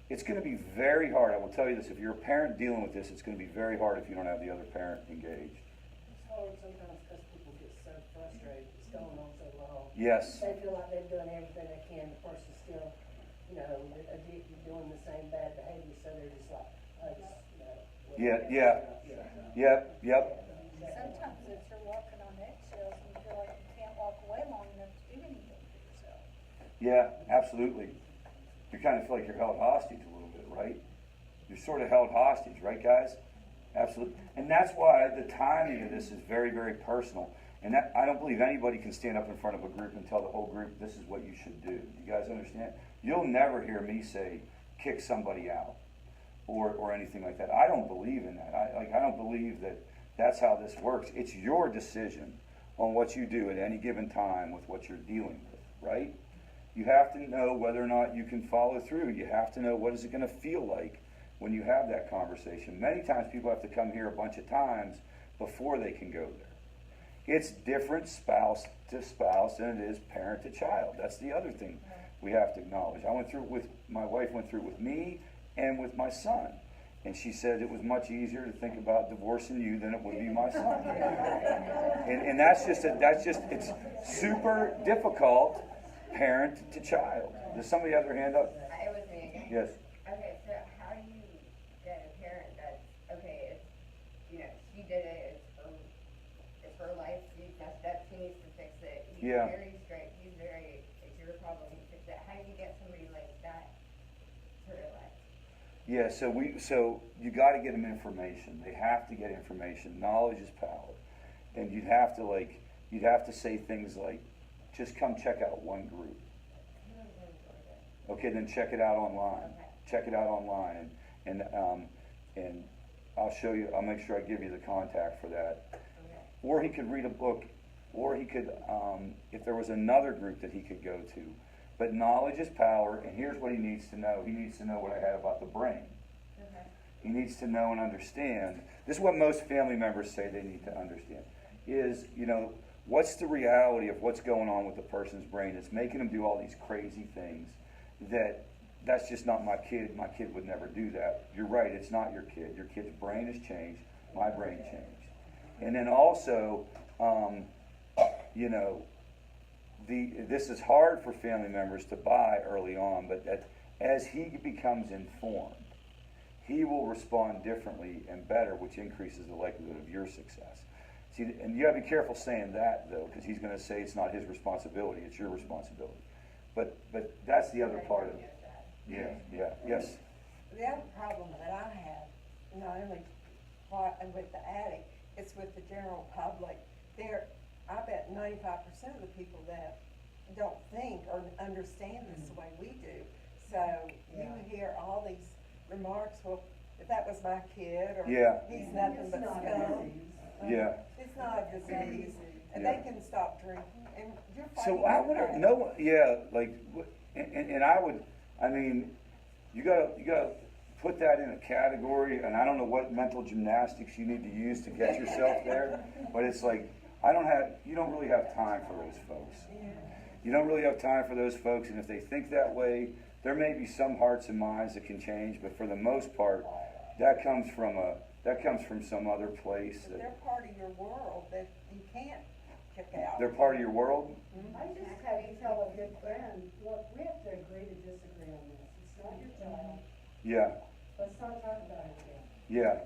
it's going to be very hard. I will tell you this: if you're a parent dealing with this, it's going to be very hard if you don't have the other parent engaged. it's hard sometimes because people get so frustrated. It's going on so long. Yes. They feel like they're doing everything they can. The person's still, you know, addicted, doing the same bad behavior, so they're just like, Yep. Sometimes if you're walking on eggshells and you feel like you can't walk away long enough to do anything for yourself. Yeah, absolutely. You kind of feel like you're held hostage a little bit, right? You're sort of held hostage, right, guys? Absolutely. And that's why the timing of this is very, very personal. And that, I don't believe anybody can stand up in front of a group and tell the whole group, this is what you should do. You guys understand? You'll never hear me say, kick somebody out or anything like that. I don't believe in that. I don't believe that that's how this works. It's your decision on what you do at any given time with what you're dealing with, right? You have to know whether or not you can follow through. You have to know what is it going to feel like when you have that conversation. Many times people have to come here a bunch of times before they can go there. It's different spouse to spouse than it is parent to child. That's the other thing we have to acknowledge. My wife went through it with me and with my son. And she said it was much easier to think about divorcing you than it would be my son. And it's super difficult, parent to child. Does somebody have their hand up? It was me again. Yes. Okay, so how do you get a parent that's, okay, it's, you know, she did it, it's her life, she messed up, she needs to fix it. He's Yeah. very straight, it's your problem, you fix it. How do you get somebody like that to realize? Yeah, so you got to get them information. They have to get information. Knowledge is power. And you'd have to say things like, just come check out one group. Okay, then check it out online. Check it out online, and I'll show you. I'll make sure I give you the contact for that. Or he could read a book, or he could, if there was another group that he could go to. But knowledge is power, and here's what he needs to know. He needs to know what I had about the brain. He needs to know and understand. This is what most family members say they need to understand. Is, you know, what's the reality of what's going on with the person's brain? It's making them do all these crazy things that's just not my kid. My kid would never do that. You're right, it's not your kid. Your kid's brain has changed. My brain changed. And then also, you know, this is hard for family members to buy early on, but as he becomes informed, he will respond differently and better, which increases the likelihood of your success. See, and you got to be careful saying that, though, because he's going to say it's not his responsibility, it's your responsibility. But that's the other part of it. Yes. The other problem that I have, not only with the addict, it's with the general public. I bet 95% of the people that don't think or understand this the way we do. So you hear all these remarks, well, if that was my kid, or he's nothing but scum. It's not a disease, and they can stop drinking. And you're fighting. So I would know. Yeah, like, and I would. I mean, you gotta put that in a category, and I don't know what mental gymnastics you need to use to get yourself there, but it's like you don't really have time for those folks. You don't really have time for those folks, and if they think that way, there may be some hearts and minds that can change, but for the most part, that comes from some other place. But they're part of your world that you can't kick out. They're part of your world? I just have to tell a good friend, look, we have to agree to disagree on this. It's not your child. Yeah, Let's not talk about it again. yeah.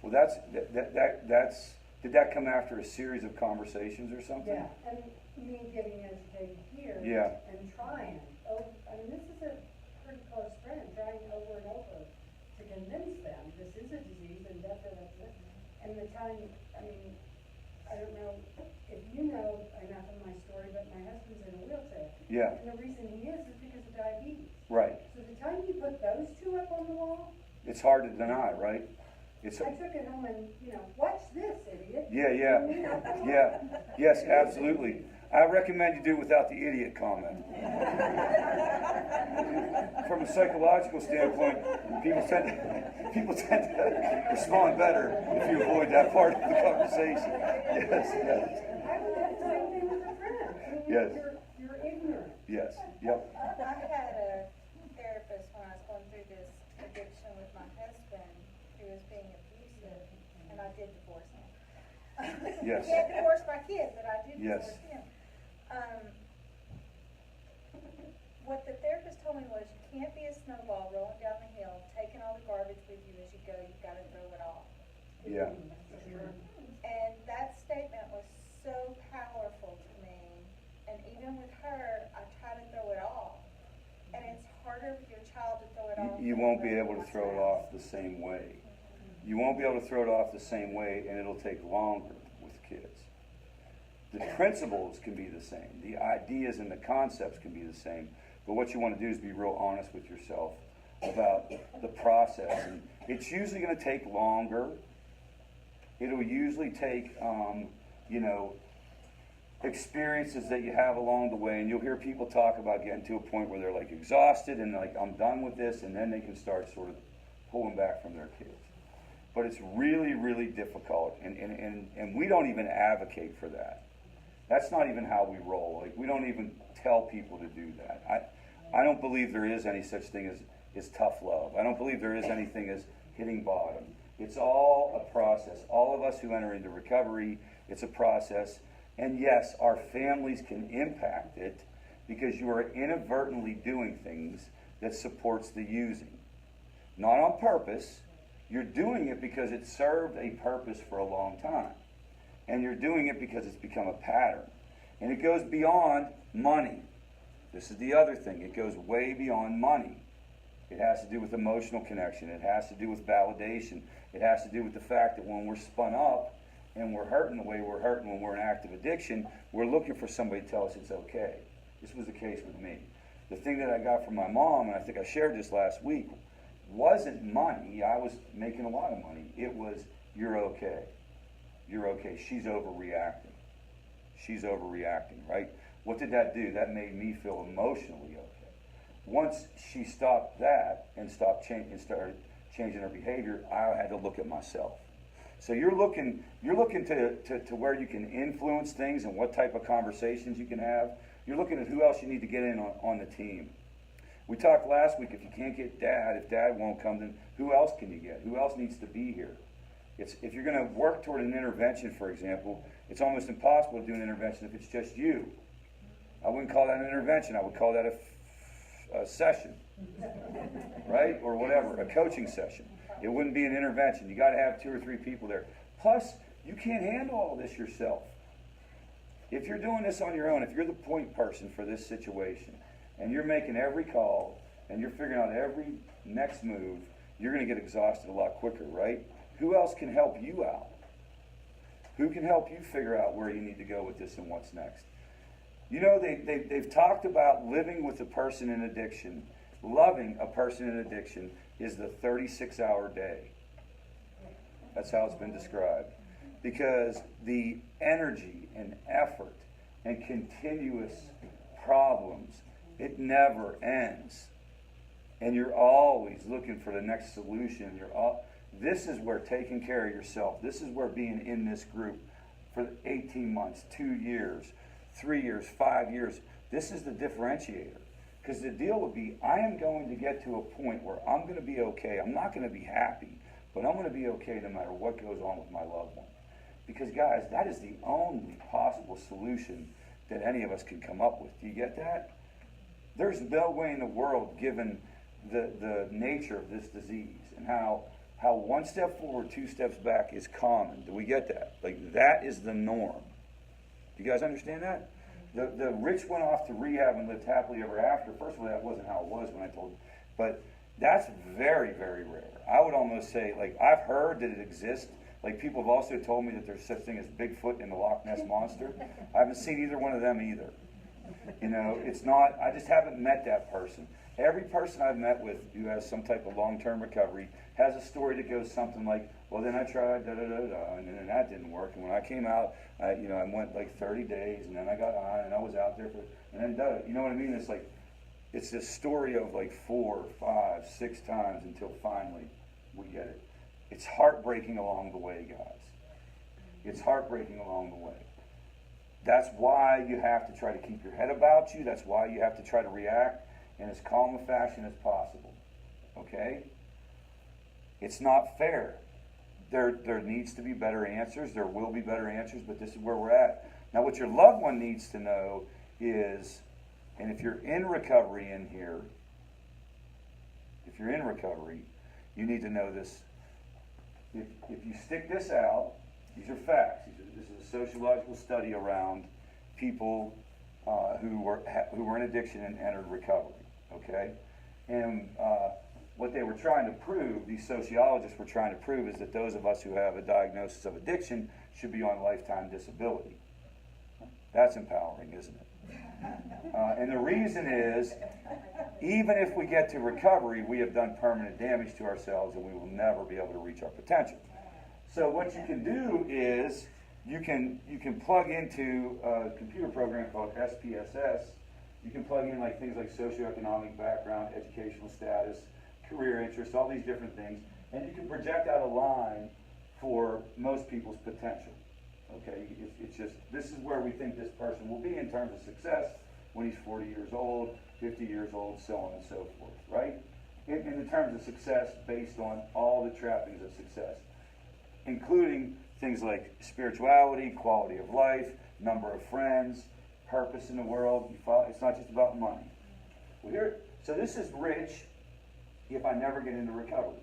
Well, that's, did that come after a series of conversations or something? Yeah, and me getting educated here. Yeah. And trying, I mean, this is a pretty close friend, trying over and over to convince them this is a disease and definitely, and the time, I mean, I don't know if you know enough of my story, but my husband's in a wheelchair. Yeah, And the reason he is because of diabetes. right. So the time you put those two up on the wall, It's hard to deny, right? It's, I took it home and, watch this, idiot. yeah. Yes, absolutely. I recommend you do it without the idiot comment. From a psychological standpoint, people tend to respond better if you avoid that part of the conversation. Yes, yes, I would have the same thing with a friend. I mean, Yes. You're ignorant. yes, yep, I had a therapist when I was going through this addiction with my husband, who was being abusive, and I did divorce him. Yes. Can't divorce my kid, but I did Yes. divorce him. What the therapist told me was, you can't be a snowball rolling down the hill, taking all the garbage with you as you go, you've gotta throw it all. yeah, And that statement was so powerful to me, and even with her, I try to throw it all. And it's harder with your child to throw it all. You won't be able to throw it off the same way. You won't be able to throw it off the same way, and it'll take longer with kids. The principles can be the same. The ideas and the concepts can be the same. But what you want to do is be real honest with yourself about the process. And it's usually going to take longer. It'll usually take, experiences that you have along the way. And you'll hear people talk about getting to a point where they're like exhausted and like, I'm done with this. And then they can start sort of pulling back from their kids. But it's really, really difficult. And we don't even advocate for that. That's not even how we roll. Like, we don't even tell people to do that. I don't believe there is any such thing as tough love. I don't believe there is anything as hitting bottom. It's all a process. All of us who enter into recovery, it's a process. And yes, our families can impact it because you are inadvertently doing things that supports the using. Not on purpose. You're doing it because it served a purpose for a long time. And you're doing it because it's become a pattern. And it goes beyond money. This is the other thing. It goes way beyond money. It has to do with emotional connection. It has to do with validation. It has to do with the fact that when we're spun up and we're hurting the way we're hurting when we're in active addiction, we're looking for somebody to tell us it's okay. This was the case with me. The thing that I got from my mom, and I think I shared this last week, wasn't money. I was making a lot of money. It was, you're okay. You're okay. She's overreacting. She's overreacting, right? What did that do? That made me feel emotionally okay. Once she stopped that and started changing her behavior, I had to look at myself. So you're looking to where you can influence things and what type of conversations you can have. You're looking at who else you need to get in on the team. We talked last week, if you can't get Dad, if Dad won't come, then who else can you get? If else needs to be here? If you're going to work toward an intervention, for example, it's almost impossible to do an intervention if it's just you. I wouldn't call that an intervention. I would call that a session, right? Or whatever, a coaching session. It wouldn't be an intervention. You got to have 2 or 3 people there. Plus, you can't handle all this yourself. If you're doing this on your own, if you're the point person for this situation, and you're making every call, and you're figuring out every next move, you're going to get exhausted a lot quicker, right? Who else can help you out? Who can help you figure out where you need to go with this and what's next? You know, they've talked about living with a person in addiction. Loving a person in addiction is the 36-hour day. That's how it's been described. Because the energy and effort and continuous problems, it never ends. And you're always looking for the next solution. This is where taking care of yourself, this is where being in this group for 18 months, 2 years, 3 years, 5 years, This is the differentiator. Because the deal would be, I am going to get to a point where I'm going to be okay. I'm not going to be happy, but I'm going to be okay no matter what goes on with my loved one. Because guys, that is the only possible solution that any of us can come up with. Do you get that? There's no way in the world, given the nature of this disease and how one step forward, two steps back is common. Do we get that? Like, that is the norm. Do you guys understand that? The rich went off to rehab and lived happily ever after. First of all, that wasn't how it was when I told you. But that's very, very rare. I would almost say, like, I've heard that it exists. Like, people have also told me that there's such thing as Bigfoot and the Loch Ness Monster. I haven't seen either one of them either. You know, it's not, I just haven't met that person. Every person I've met with who has some type of long-term recovery has a story that goes something like, well, then I tried da-da-da-da, and then that didn't work. And when I came out, I went like 30 days, and then I got on, and I was out there for, and then da-da. You know what I mean? It's like, it's this story of like 4, 5, 6 times until finally we get it. It's heartbreaking along the way, guys. It's heartbreaking along the way. That's why you have to try to keep your head about you. That's why you have to try to react in as calm a fashion as possible. Okay? It's not fair. There needs to be better answers. There will be better answers, but this is where we're at. Now, what your loved one needs to know is, and if you're in recovery in here, you need to know this. If you stick this out, these are facts. This is a sociological study around people who were in addiction and entered recovery. Okay, and what they were trying to prove, these sociologists were trying to prove, is that those of us who have a diagnosis of addiction should be on lifetime disability. That's empowering, isn't it? And the reason is, even if we get to recovery, we have done permanent damage to ourselves and we will never be able to reach our potential. So what you can do is you can plug into a computer program called SPSS. You can plug in like things like socioeconomic background, educational status, career interests, all these different things, and you can project out a line for most people's potential. Okay, it's just, this is where we think this person will be in terms of success when he's 40 years old, 50 years old, so on and so forth, right? In the terms of success based on all the trappings of success, including things like spirituality, quality of life, number of friends, purpose in the world. It's not just about money. So this is rich if I never get into recovery.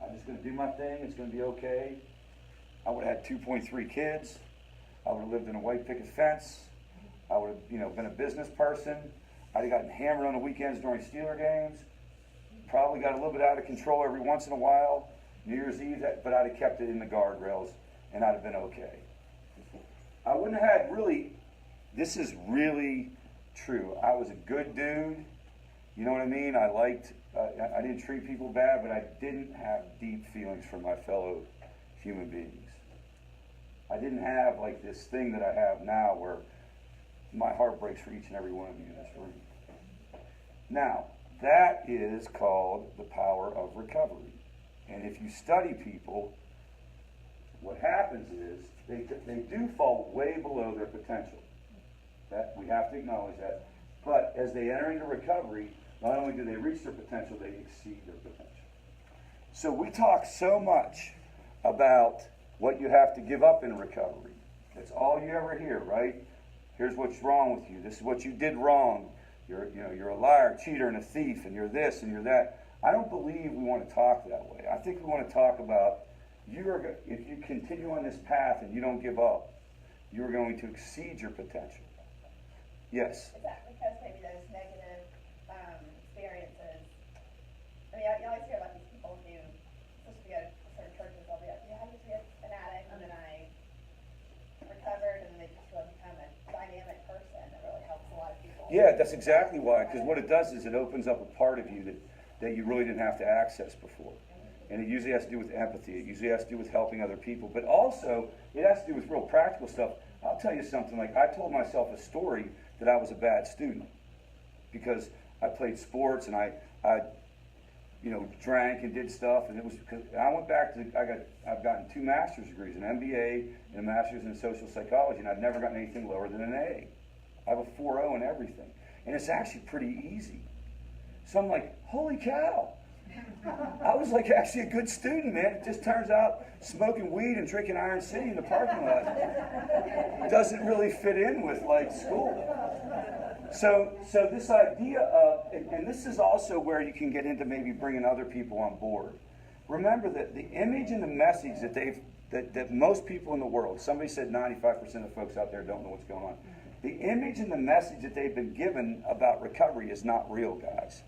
I'm just going to do my thing. It's going to be okay. I would have had 2.3 kids. I would have lived in a white picket fence. I would have, been a business person. I'd have gotten hammered on the weekends during Steeler games. Probably got a little bit out of control every once in a while. New Year's Eve, but I'd have kept it in the guardrails, and I'd have been okay. I wouldn't have had really, this is really true. I was a good dude. You know what I mean? I didn't treat people bad, but I didn't have deep feelings for my fellow human beings. I didn't have like this thing that I have now where my heart breaks for each and every one of you in this room. Now, that is called the power of recovery. And if you study people, what happens is they do fall way below their potential. That we have to acknowledge that. But as they enter into recovery, not only do they reach their potential, they exceed their potential. So we talk so much about what you have to give up in recovery. That's all you ever hear, right? Here's what's wrong with you. This is what you did wrong. You're a liar, cheater, and a thief, and you're this and you're that. I don't believe we want to talk that way. I think we want to talk about if you continue on this path and you don't give up, you're going to exceed your potential. Yes? Is that because maybe those negative experiences? I mean, you always hear about these people who, especially to go to certain churches, they'll be like, yeah, I used to be an addict, and then I recovered, and then they just really become a dynamic person that really helps a lot of people. Yeah, that's exactly why. Because what it does is it opens up a part of you that you really didn't have to access before. And it usually has to do with empathy. It usually has to do with helping other people. But also, it has to do with real practical stuff. I'll tell you something. Like, I told myself a story that I was a bad student because I played sports and I drank and did stuff. And it was because I went back to, I've gotten 2 master's degrees, an MBA and a master's in social psychology, and I've never gotten anything lower than an A. I have a 4.0 in everything. And it's actually pretty easy. So I'm like, holy cow. I was like actually a good student, man. It just turns out smoking weed and drinking Iron City in the parking lot doesn't really fit in with like school. So this idea of, and this is also where you can get into maybe bringing other people on board. Remember that the image and the message that most people in the world, somebody said 95% of folks out there don't know what's going on. The image and the message that they've been given about recovery is not real, guys.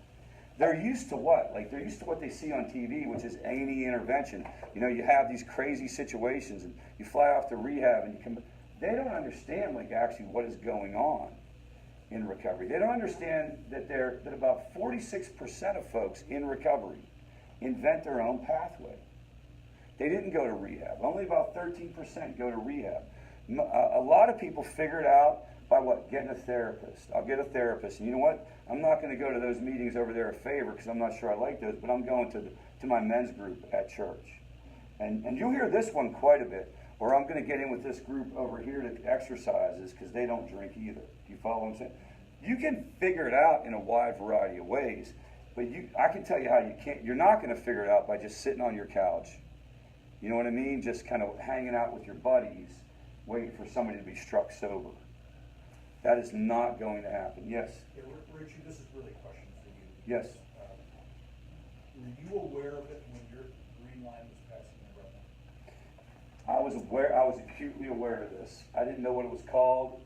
They're used to what? Like, they're used to what they see on TV, which is A&E intervention. You know, you have these crazy situations, and you fly off to rehab, and you come. They don't understand, like, actually what is going on in recovery. They don't understand that that about 46% of folks in recovery invent their own pathway. They didn't go to rehab. Only about 13% go to rehab. A lot of people figure it out by what? Getting a therapist. I'll get a therapist. And you know what? I'm not going to go to those meetings over there a favor because I'm not sure I like those, but I'm going to my men's group at church. And you'll hear this one quite a bit. Or I'm going to get in with this group over here to exercises because they don't drink either. Do you follow what I'm saying? You can figure it out in a wide variety of ways, but I can tell you how you can't. You're not going to figure it out by just sitting on your couch. You know what I mean? Just kind of hanging out with your buddies, waiting for somebody to be struck sober. That is not going to happen. Yes? Yeah, Richard, this is really a question for you. Yes. Were you aware of it when your green line was passing the red line? I was acutely aware of this. I didn't know what it was called.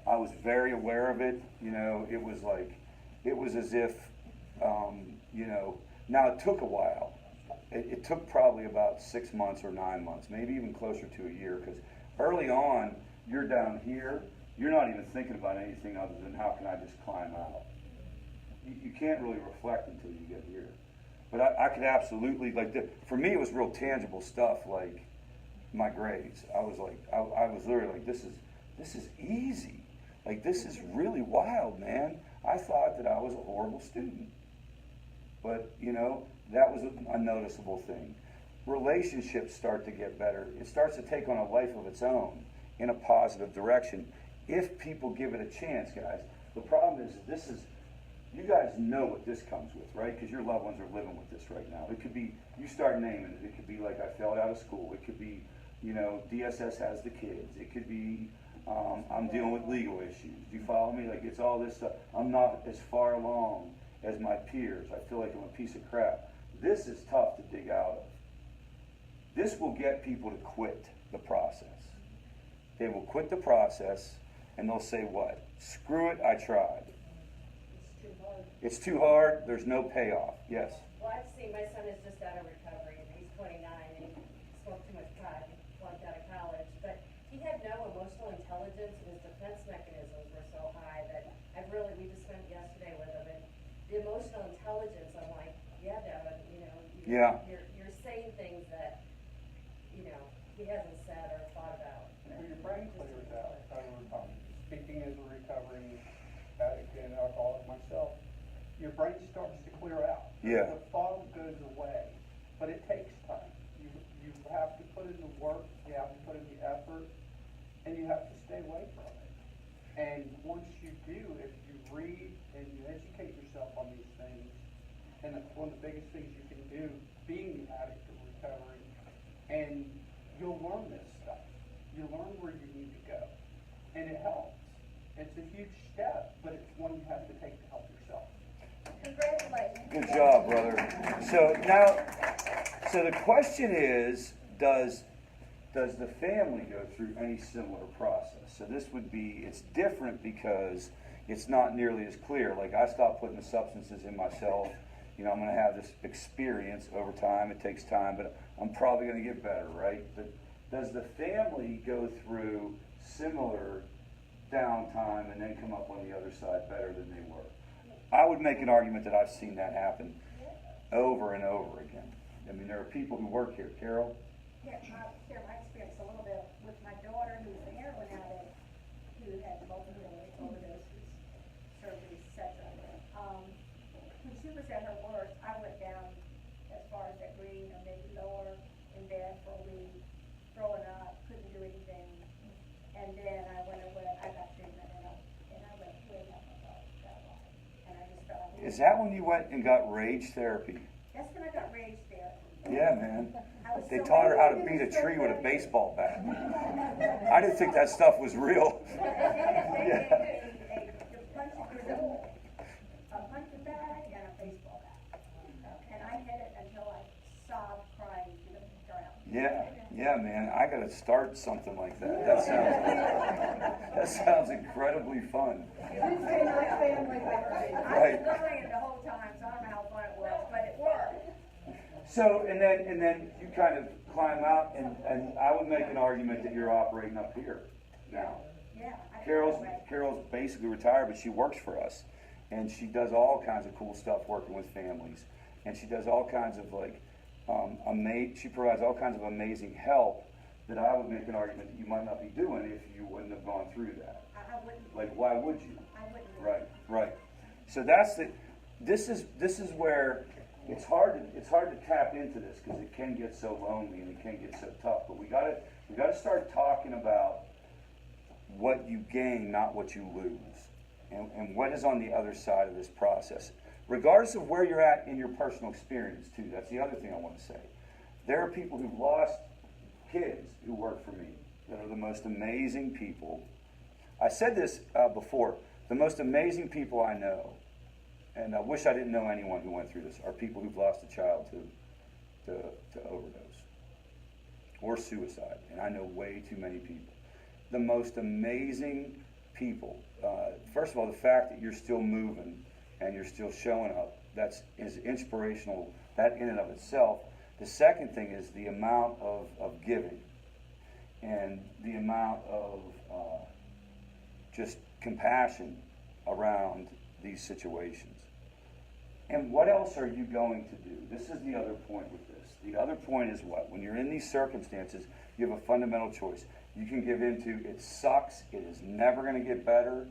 I was very aware of it. You know, it was as if, you know, now it took a while. It took probably about 6 months or 9 months, maybe even closer to a year, because early on, you're down here, you're not even thinking about anything other than how can I just climb out. You can't really reflect until you get here. But I could absolutely, like, for me it was real tangible stuff, like my grades. I was literally like, this is easy. Like, this is really wild, man. I thought that I was a horrible student. But, you know, that was a noticeable thing. Relationships start to get better. It starts to take on a life of its own in a positive direction if people give it a chance, guys. The problem is, you guys know what this comes with, right? Because your loved ones are living with this right now. It could be, you start naming it. It could be like, I failed out of school. It could be, you know, DSS has the kids. It could be, I'm dealing with legal issues. Do you follow me? Like, it's all this stuff. I'm not as far along as my peers. I feel like I'm a piece of crap. This is tough to dig out of. This will get people to quit the process. They will quit the process and they'll say what? Screw it, I tried. It's too hard. It's too hard, there's no payoff. Yes? Well, I've seen, my son is just out of recovery, and he's 29, and he smoked too much pot, he flunked out of college, but he had no emotional intelligence, and his defense mechanisms were so high that we just spent yesterday with him, and the emotional intelligence, I'm like, yeah, Devin, you know, you're saying things that, you know, he hasn't said or thought about. When your brain clears out, speaking as a recovering addict and alcoholic myself, your brain starts to clear out. Yeah. The fog goes away, but it takes time. You have to put in the work, you have to put in the effort, and you have to stay away from it. And once you do, if you read and you educate yourself on these things, and it's one of the biggest things you can do, being the addict of recovery, and you'll learn this stuff. You learn where you need to go, and it helps. It's a huge step, but it's one you have to take to help yourself. Congratulations. Good job, brother. So the question is, does the family go through any similar process? So this would be, it's different because it's not nearly as clear. Like, I stopped putting the substances in myself. You know, I'm going to have this experience over time. It takes time, but I'm probably going to get better, right? But does the family go through similar downtime and then come up on the other side better than they were? I would make an argument that I've seen that happen over and over again. I mean, there are people who work here. Carol? Yeah, I'll share my experience a little bit with my daughter, who's a heroin addict, who had multiple overdoses, surgeries, etc. When she was at her worst, I went down as far as that green, or maybe lower, in bed for a week, throwing up, couldn't do anything. And then I went away, I got treatment in Is that when you went and got rage therapy? That's when I got rage there. Yeah, man. I was They so taught her how to angry beat a with this tree with a girl. baseball bat. I didn't think that stuff was real. They gave me a punching bag and a baseball bat. And I had it until I sobbed crying to the ground. Yeah, man. I gotta start something like that. That sounds incredibly fun. I've been Right. crying the whole time, so I don't know how fun it was, but it worked. So, and then you kind of climb out, and I would make an argument that you're operating up here now. Yeah. I feel that way. Carol's basically retired, but she works for us, and she does all kinds of cool stuff working with families, and she does all kinds of she provides all kinds of amazing help that I would make an argument that you might not be doing if you wouldn't have gone through that. I wouldn't. Like, why would you? I wouldn't. Right. So this is where it's hard to tap into this because it can get so lonely and it can get so tough. But we gotta start talking about what you gain, not what you lose, and what is on the other side of this process. Regardless of where you're at in your personal experience too. That's the other thing I want to say. There are people who've lost kids who work for me that are the most amazing people. I said this before. The most amazing people I know, and I wish I didn't know anyone who went through this, are people who've lost a child to overdose or suicide. And I know way too many people. The most amazing people. First of all, the fact that you're still moving and you're still showing up, is inspirational, that in and of itself. The second thing is the amount of giving and the amount of just compassion around these situations. And what else are you going to do? This is the other point with this. The other point is what? When you're in these circumstances, you have a fundamental choice. You can give into, it sucks, it is never going to get better,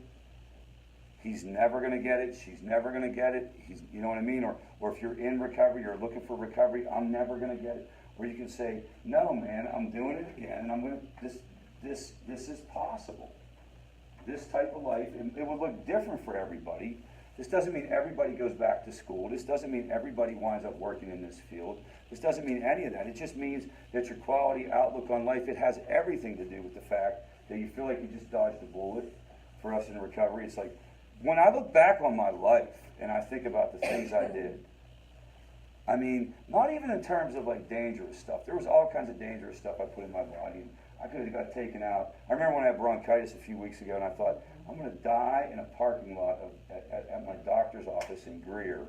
he's never going to get it, she's never going to get it, you know what I mean? Or if you're in recovery, you're looking for recovery, I'm never going to get it. Or you can say, no man, I'm doing it again, and I'm going to, this is possible. This type of life, and it will look different for everybody. This doesn't mean everybody goes back to school. This doesn't mean everybody winds up working in this field. This doesn't mean any of that. It just means that your quality outlook on life, it has everything to do with the fact that you feel like you just dodged a bullet. For us in recovery, it's like, when I look back on my life and I think about the things I did, I mean, not even in terms of like dangerous stuff. There was all kinds of dangerous stuff I put in my body, and I could have got taken out. I remember when I had bronchitis a few weeks ago, and I thought, I'm going to die in a parking lot at my doctor's office in Greer,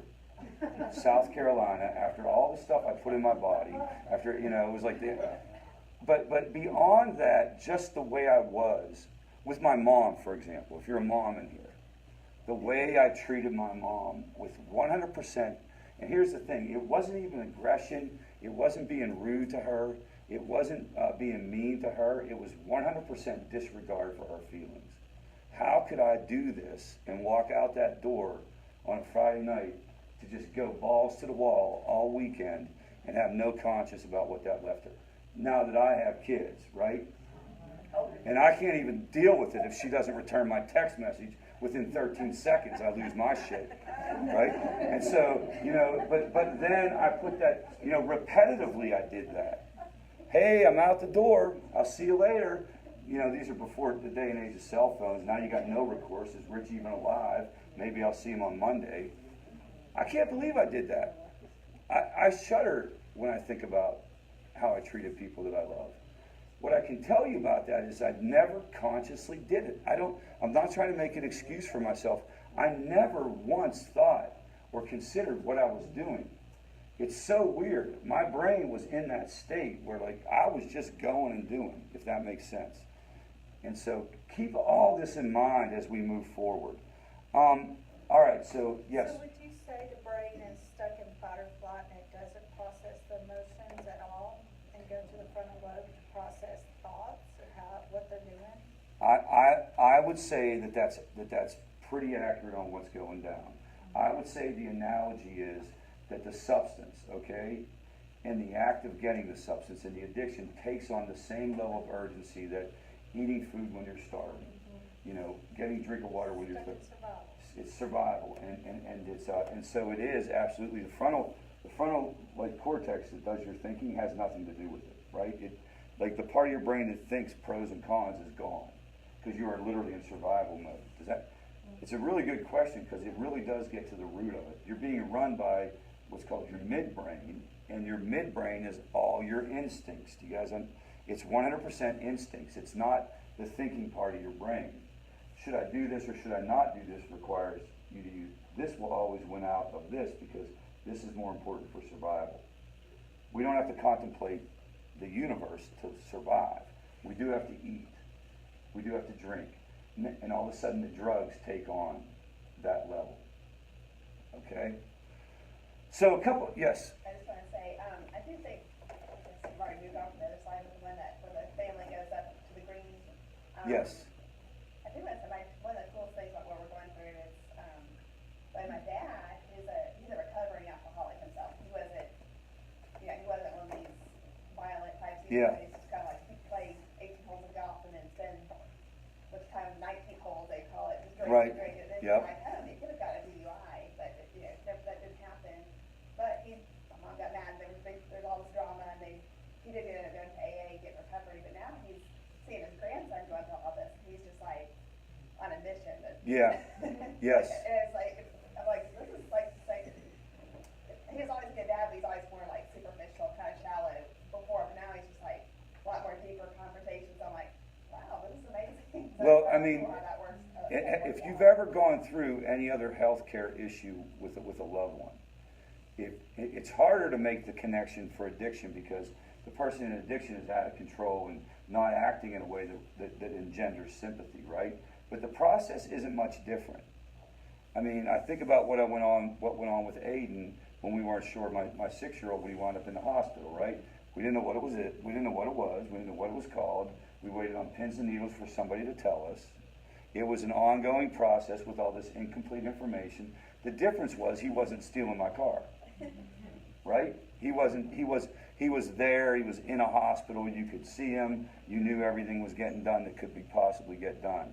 South Carolina, after all the stuff I put in my body. After, it was like but beyond that, just the way I was with my mom, for example. If you're a mom in here, the way I treated my mom with 100%. And here's the thing: it wasn't even aggression. It wasn't being rude to her. It wasn't being mean to her. It was 100% disregard for her feelings. How could I do this and walk out that door on a Friday night to just go balls to the wall all weekend and have no conscience about what that left her? Now that I have kids, right? And I can't even deal with it if she doesn't return my text message within 13 seconds. I lose my shit, right? And so, but then I put that, repetitively I did that. Hey, I'm out the door. I'll see you later. These are before the day and age of cell phones. Now you got no recourse. Is Rich even alive? Maybe I'll see him on Monday. I can't believe I did that. I shudder when I think about how I treated people that I love. What I can tell you about that is I never consciously did it. I'm not trying to make an excuse for myself. I never once thought or considered what I was doing. It's so weird. My brain was in that state where I was just going and doing, if that makes sense. And so keep all this in mind as we move forward. All right, so yes. So would you say the brain is stuck in fight or flight and it doesn't process the emotions at all and go to the frontal lobe to process thoughts or what they're doing? I would say that's pretty accurate on what's going down. I would say the analogy is that the substance, okay, and the act of getting the substance and the addiction takes on the same level of urgency that eating food when you're starving. you know, getting drink of water when you're Stuff in survival. it's survival, and so it is absolutely the frontal like cortex that does your thinking has nothing to do with it, right? It, like the part of your brain that thinks pros and cons is gone because you are literally in survival mode. Does that? It's a really good question because it really does get to the root of it. You're being run by what's called your midbrain, and your midbrain is all your instincts. Do you guys? It's 100% instincts. It's not the thinking part of your brain. Should I do this or should I not do this requires you to use. This will always win out of this because this is more important for survival. We don't have to contemplate the universe to survive. We do have to eat. We do have to drink. And all of a sudden the drugs take on that level. Okay? So yes? I just wanna say, I do think, I've already moved on from the other side, but when the family goes up to the green. Yes. I think that's one of the coolest things about what we're going through is, like my dad, he's a recovering alcoholic himself. He wasn't one of these violent types. Yeah. He's just kind of like, he played 18 holes of golf and then spend, what's kind of 19 holes, they call it, just drink Right. and drink and then Yep. drive home. He could have got a DUI, but, that didn't happen. But my mom got mad, there's all this drama, and he did end up going to AA, get recovery, but now he's seeing his grandson going through all this. He's just like on a mission. Yeah. Yes. And it's like, I'm like, this is like, he was always a good dad, but he's always more like superficial, kind of shallow before, but now he's just like a lot more deeper conversations. I'm like, wow, this is amazing. So Well, I that's mean, cool how that works. if you've ever gone through any other healthcare issue with a loved one, it's harder to make the connection for addiction because the person in addiction is out of control and not acting in a way that engenders sympathy, right? But the process isn't much different. I mean, I think about what went on with Aiden when we weren't sure, my 6-year-old, when he wound up in the hospital, right? We didn't know what it was. We didn't know what it was. We didn't know what it was called. We waited on pins and needles for somebody to tell us. It was an ongoing process with all this incomplete information. The difference was he wasn't stealing my car, right? He was there. He was in a hospital. You could see him. You knew everything was getting done that could possibly get done.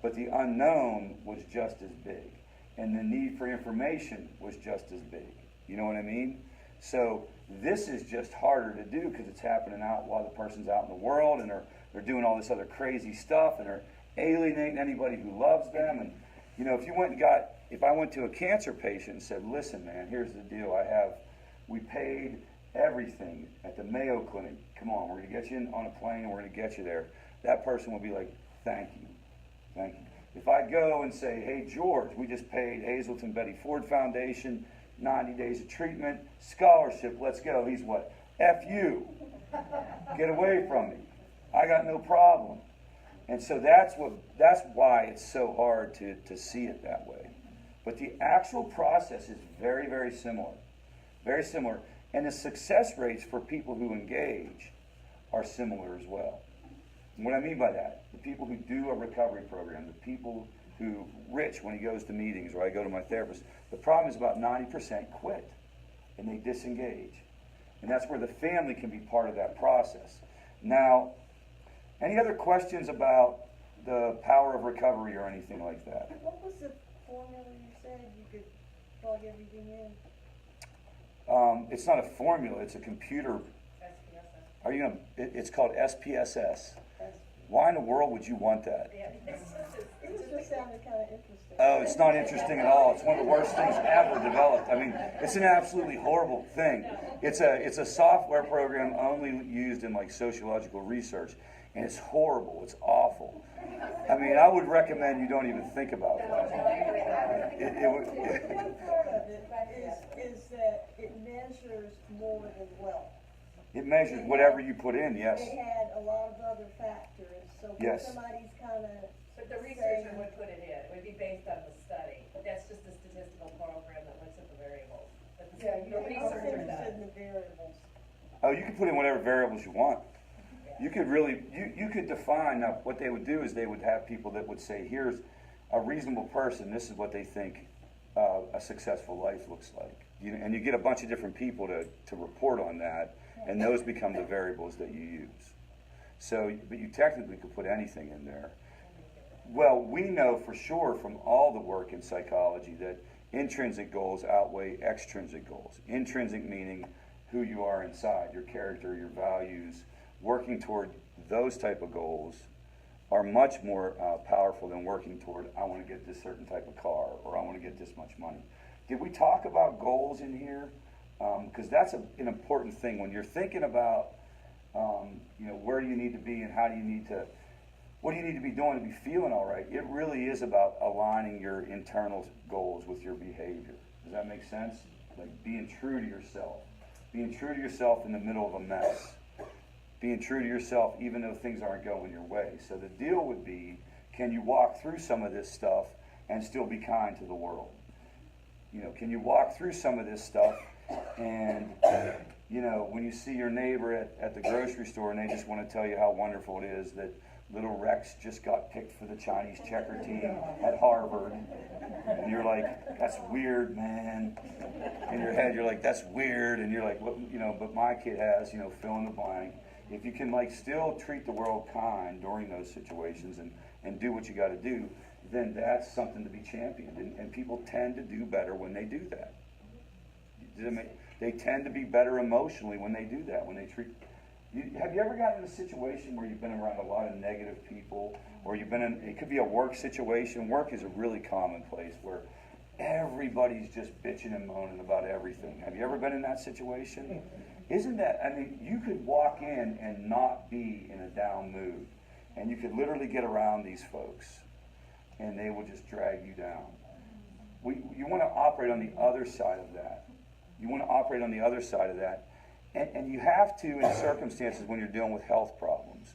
But the unknown was just as big, and the need for information was just as big. You know what I mean? So this is just harder to do because it's happening out while the person's out in the world, and they're doing all this other crazy stuff, and they're alienating anybody who loves them. And you know, if I went to a cancer patient and said, "Listen, man, here's the deal. We paid everything at the Mayo Clinic. Come on, we're going to get you on a plane, and we're going to get you there." That person will be like, "Thank you. Thank you." If I go and say, "Hey, George, we just paid Hazelton Betty Ford Foundation, 90 days of treatment, scholarship, let's go." He's what? F you. Get away from me. I got no problem. And so that's why it's so hard to see it that way. But the actual process is very, very similar. Very similar. And the success rates for people who engage are similar as well. And what I mean by that, the people who do a recovery program, the people who, Rich, when he goes to meetings, or I go to my therapist, the problem is about 90% quit and they disengage. And that's where the family can be part of that process. Now, any other questions about the power of recovery or anything like that? What was the formula you said you could plug everything in? It's not a formula, it's a computer. SPSS. It's called SPSS. That's, Why in the world would you want that? Yeah, it just sounded kind of interesting. Oh, it's not interesting at all. It's one of the worst things ever developed. I mean, it's an absolutely horrible thing. It's a software program only used in like sociological research, and it's horrible. It's awful. I mean, I would recommend you don't even think about that. One part of it is that it measures more than wealth. It measures whatever you put in, yes. It had a lot of other factors, so when Yes. somebody's kind of. But the researcher would put it in, it would be based on the study. That's just a statistical program that looks at the variables. But the Yeah, you're researcher interested does. in the variables. Oh, you can put in whatever variables you want. You could really, you could define, now what they would do is they would have people that would say, here's a reasonable person, this is what they think a successful life looks like. And you get a bunch of different people to report on that, and those become the variables that you use. So, but you technically could put anything in there. Well, we know for sure from all the work in psychology that intrinsic goals outweigh extrinsic goals. Intrinsic meaning who you are inside, your character, your values. Working toward those type of goals are much more powerful than working toward, I want to get this certain type of car, or I want to get this much money. Did we talk about goals in here? Because that's an important thing. When you're thinking about, where do you need to be and what do you need to be doing to be feeling all right? It really is about aligning your internal goals with your behavior. Does that make sense? Like being true to yourself. Being true to yourself in the middle of a mess. Being true to yourself even though things aren't going your way. So the deal would be, can you walk through some of this stuff and still be kind to the world? Can you walk through some of this stuff and, when you see your neighbor at the grocery store and they just want to tell you how wonderful it is that little Rex just got picked for the Chinese checker team at Harvard, and you're like, that's weird, man. In your head, you're like, that's weird, and you're like, what, but my kid has, fill in the blank. If you can still treat the world kind during those situations and do what you got to do, then that's something to be championed. And people tend to do better when they do that. They tend to be better emotionally when they do that, when they treat. Have you ever gotten in a situation where you've been around a lot of negative people, or you've been in, it could be a work situation. Work is a really common place where everybody's just bitching and moaning about everything. Have you ever been in that situation? Isn't that, you could walk in and not be in a down mood, and you could literally get around these folks, and they will just drag you down. You want to operate on the other side of that. You want to operate on the other side of that. And you have to, in circumstances when you're dealing with health problems,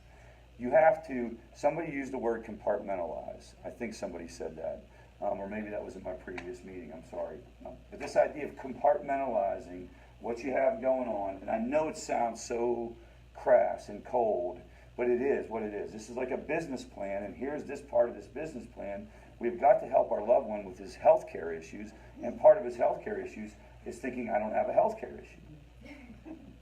you have to, somebody used the word compartmentalize. I think somebody said that. Or maybe that was in my previous meeting, I'm sorry. But this idea of compartmentalizing what you have going on, and I know it sounds so crass and cold, but it is what it is. This is like a business plan, and here's this part of this business plan. We've got to help our loved one with his health care issues, and part of his health care issues is thinking, I don't have a health care issue.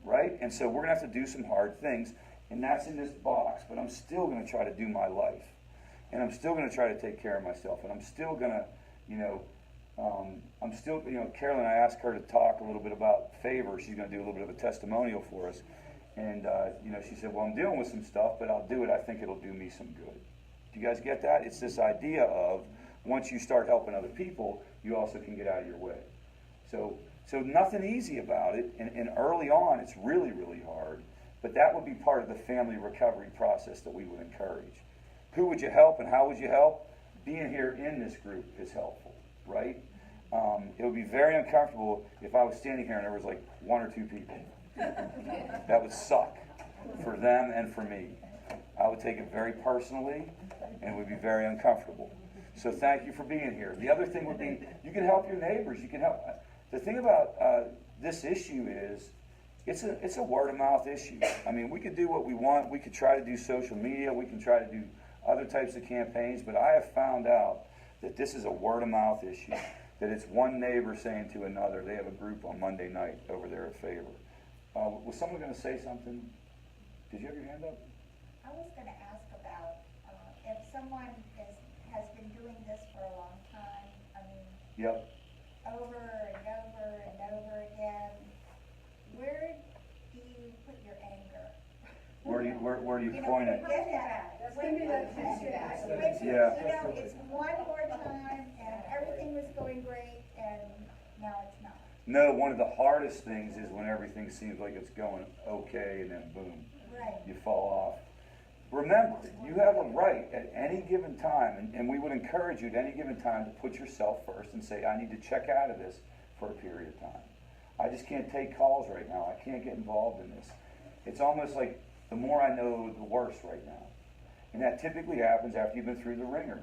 Right? And so we're going to have to do some hard things, and that's in this box, but I'm still going to try to do my life. And I'm still going to try to take care of myself, and I'm still going to, Carolyn, I asked her to talk a little bit about favor. She's going to do a little bit of a testimonial for us. And, she said, well, I'm dealing with some stuff, but I'll do it. I think it'll do me some good. Do you guys get that? It's this idea of once you start helping other people, you also can get out of your way. So nothing easy about it, and early on it's really, really hard, but that would be part of the family recovery process that we would encourage. Who would you help and how would you help? Being here in this group is helpful, right? It would be very uncomfortable if I was standing here and there was like one or two people. That would suck for them and for me. I would take it very personally, and it would be very uncomfortable. So thank you for being here. The other thing would be, you can help your neighbors. You can help. The thing about this issue is, it's a word of mouth issue. We could do what we want. We could try to do social media. We can try to do other types of campaigns. But I have found out that this is a word of mouth issue. That it's one neighbor saying to another. They have a group on Monday night over there at Favor. Was someone going to say something? Did you have your hand up? I was gonna ask about, if someone has been doing this for a long time, Yep. over and over and over again, where do you put your anger? Where do you point it? Get that. That's gonna be like this. Yeah. It's one more time and everything was going great and now it's not. No, one of the hardest things is when everything seems like it's going okay and then boom, Right. you fall off. Remember, you have a right at any given time, and we would encourage you at any given time to put yourself first and say, I need to check out of this for a period of time. I just can't take calls right now. I can't get involved in this. It's almost like the more I know, the worse right now. And that typically happens after you've been through the ringer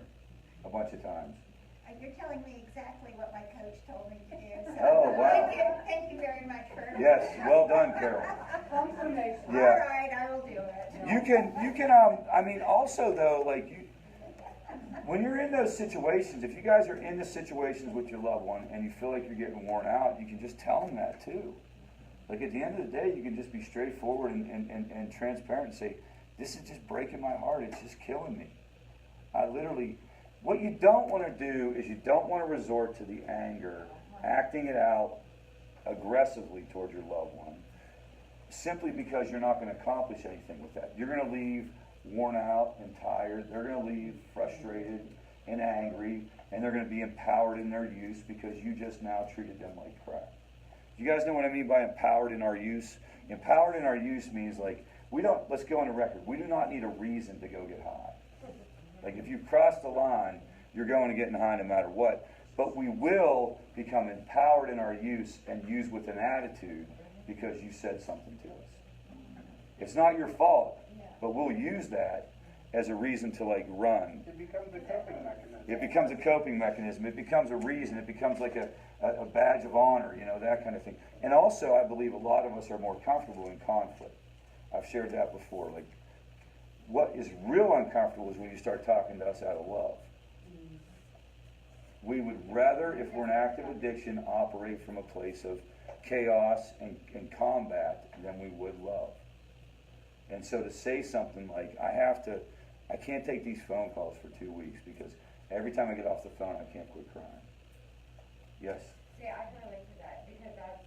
a bunch of times. You're telling me exactly what my coach told me to do. So Oh, wow. Thank you very much for. Yes, well done, Carol. Confirmation. Yeah. All right, I will do it. You can, also though, when you're in those situations, if you guys are in the situations with your loved one and you feel like you're getting worn out, you can just tell them that too. Like at the end of the day, you can just be straightforward and transparent and say, this is just breaking my heart, it's just killing me. What you don't want to do is you don't want to resort to the anger, acting it out aggressively towards your loved one, simply because you're not going to accomplish anything with that. You're going to leave worn out and tired. They're going to leave frustrated and angry, and they're going to be empowered in their use because you just now treated them like crap. You guys know what I mean by empowered in our use? Empowered in our use means like, let's go on the record, we do not need a reason to go get high. Like if you've crossed the line, you're going to get high no matter what. But we will become empowered in our use and use with an attitude because you said something to us. It's not your fault, but we'll use that as a reason to like run. It becomes a coping mechanism. It becomes a coping mechanism. It becomes a reason. It becomes like a badge of honor, that kind of thing. And also, I believe a lot of us are more comfortable in conflict. I've shared that before. Like, what is real uncomfortable is when you start talking to us out of love. We would rather, if we're in active addiction, operate from a place of chaos and combat than we would love. And so to say something like, I can't take these phone calls for 2 weeks because every time I get off the phone, I can't quit crying. Yes? Yeah, I can relate to that because that's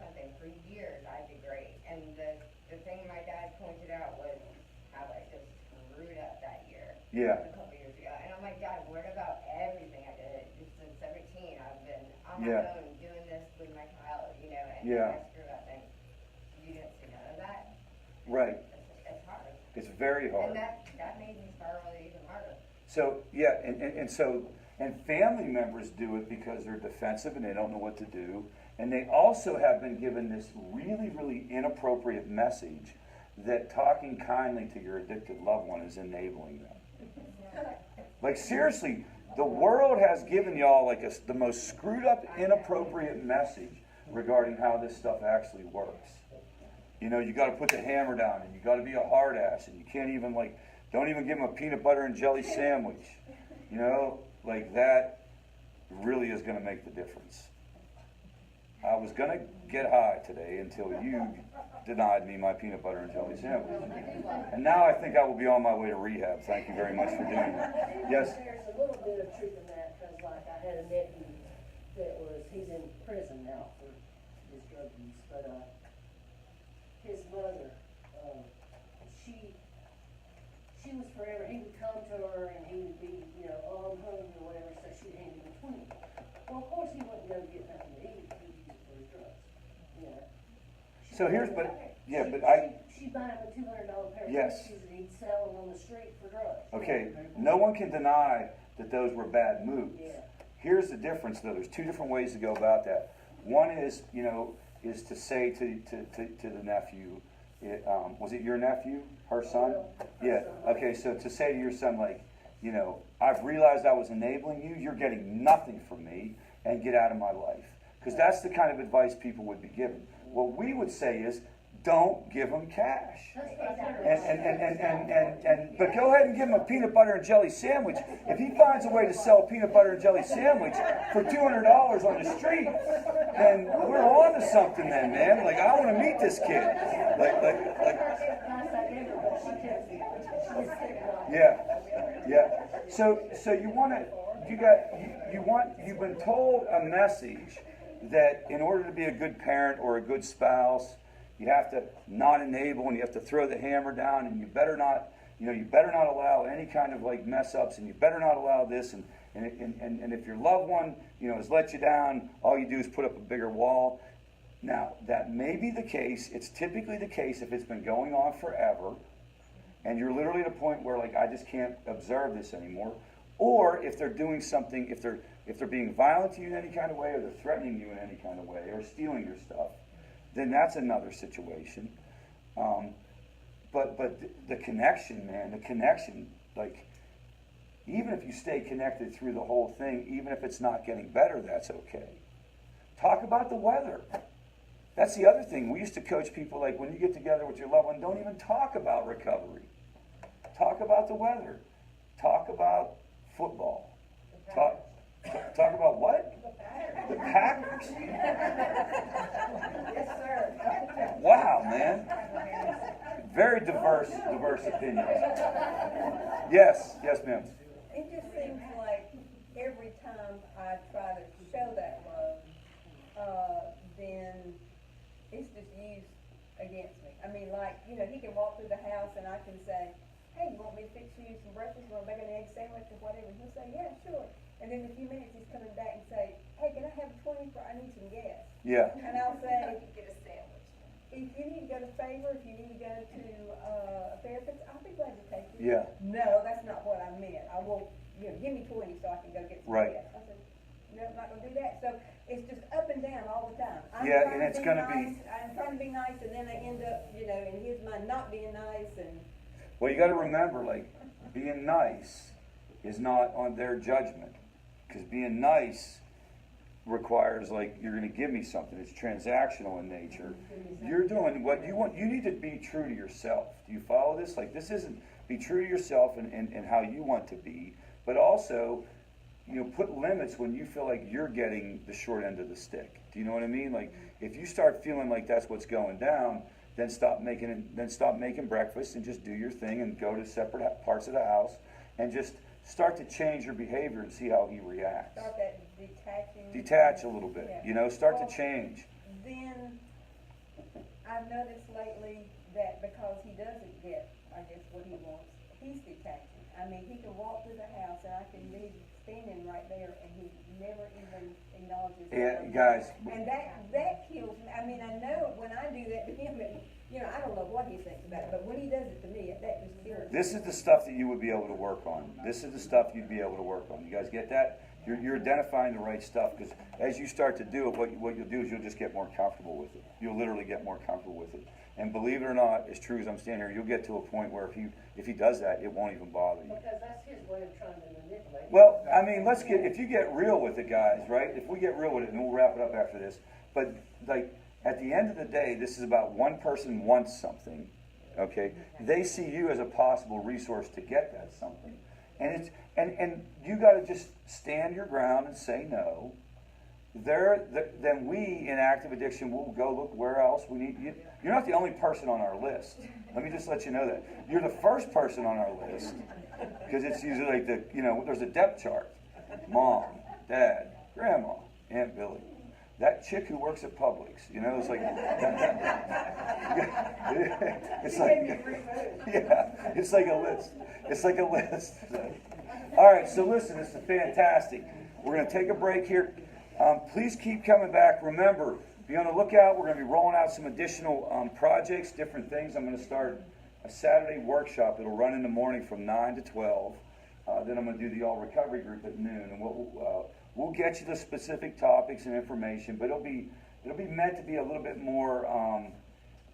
my thing. For years, I did great. And the thing my dad pointed out was how I just screwed up that year. Yeah. A couple years ago. And I'm like, Dad, what about everything I did? Just since 17, I've been on my own doing this with my child, and I screw up. And you didn't see none of that. Right. It's hard. It's very hard. And that made me spiral even harder. So, and family members do it because they're defensive and they don't know what to do. And they also have been given this really, really inappropriate message that talking kindly to your addicted loved one is enabling them. Like, seriously, the world has given y'all like the most screwed up, inappropriate message regarding how this stuff actually works. You got to put the hammer down, and you got to be a hard ass, and you can't even don't even give them a peanut butter and jelly sandwich. Like that really is going to make the difference. I was going to get high today until you denied me my peanut butter and jelly sandwich. And now I think I will be on my way to rehab. Thank you very much for doing that. Yes? There's a little bit of truth in that, because like I had a nephew he's in prison now for his drug use, but his mother, she was forever, he would come to her and he would be, oh, I'm hungry or whatever, so she'd hand him a 20. Well, of course he wouldn't go get nothing to eat, he'd use it for his drugs, So here's, she'd buy him a $200 pair of Yes. shoes and he'd sell them on the street for drugs. okay, no one can deny that those were bad moves. Yeah. Here's the difference, though. There's two different ways to go about that. One is, is to say to the nephew, was it your nephew, her son? Yeah. Okay, so to say to your son, like, I've realized I was enabling you. You're getting nothing from me, and get out of my life. Because that's the kind of advice people would be given. What we would say is, don't give them cash. But go ahead and give him a peanut butter and jelly sandwich. If he finds a way to sell a peanut butter and jelly sandwich for $200 on the street, then we're on to something then, man. Like, I want to meet this kid. Yeah. So you've been told a message that in order to be a good parent or a good spouse, you have to not enable, and you have to throw the hammer down, and you better not allow any kind of like mess ups, and you better not allow this, and if your loved one, has let you down, all you do is put up a bigger wall. Now, that may be the case. It's typically the case if it's been going on forever, and you're literally at a point where like, I just can't observe this anymore. Or if they're doing something, if they're being violent to you in any kind of way, or they're threatening you in any kind of way, or stealing your stuff, then that's another situation. But the connection, man, like, even if you stay connected through the whole thing, even if it's not getting better, that's okay. Talk about the weather. That's the other thing. We used to coach people, like, when you get together with your loved one, don't even talk about recovery. Talk about the weather. Talk about football. Talk about what? The Packers? Yes, sir. Wow, man. Very diverse opinions. Yes, ma'am. I can say, hey, you want me to fix you some breakfast, you wanna make an egg sandwich or whatever, and he'll say, yeah, sure. And then in a few minutes, he's coming back and say, hey, can I have 20 for, I need some gas. Yeah. And I'll say, Get a sandwich. if you need to go to Favor, if you need to go to, a therapist, I'll be glad to take you. Yeah. No, that's not what I meant. I will, give me 20 so I can go get some Right. gas. I said, no, I'm not gonna do that. So it's just up and down all the time. I'm Yeah, trying and it's to gonna be- nice, I'm trying to be nice, and then I end up, in his mind, not being nice, and Well, you gotta remember, like, being nice is not on their judgment. Because being nice requires, like, you're gonna give me something. It's transactional in nature. You're doing what you want. You need to be true to yourself. Do you follow this? Like, this isn't be true to yourself and how you want to be, but also, put limits when you feel like you're getting the short end of the stick. Do you know what I mean? Like, if you start feeling like that's what's going down, then stop making breakfast and just do your thing and go to separate parts of the house and just start to change your behavior and see how he reacts. start that detaching. Detach a little bit, Yeah. start Well, to change. Then, I've noticed lately that because he doesn't get, I guess, what he wants, he's detaching. I mean, he can walk through the house and I can be standing right there and he never even acknowledges. Yeah, that I'm guys. there. And that kills me. I mean, I know when I do that to him, and, I don't know what he thinks about it, but when he does it to me, that just kills me. This is the stuff that you would be able to work on. This is the stuff you'd be able to work on. You guys get that? You're identifying the right stuff, because as you start to do it, what you'll do is you'll just get more comfortable with it. You'll literally get more comfortable with it. And believe it or not, as true as I'm standing here, you'll get to a point where if he does that, it won't even bother you. Because that's his way of trying to manipulate. Well, I mean, if you get real with it, guys, right? If we get real with it, and we'll wrap it up after this. But, like, at the end of the day, this is about one person wants something, okay? They see you as a possible resource to get that something. And and you got to just stand your ground and say no. Then we, in active addiction, will go look where else we need you. You're not the only person on our list. Let me just let you know that. You're the first person on our list, because it's usually like there's a depth chart. Mom, Dad, Grandma, Aunt Billy. That chick who works at Publix, it's like, it's like, yeah, it's like a list. It's like a list. All right, so listen, this is fantastic. We're going to take a break here. Please keep coming back. Remember, be on the lookout. We're going to be rolling out some additional projects, different things. I'm going to start a Saturday workshop. It'll run in the morning from 9 to 12. Then I'm going to do the All Recovery Group at noon, and we'll get you the specific topics and information, but it'll be meant to be a little bit more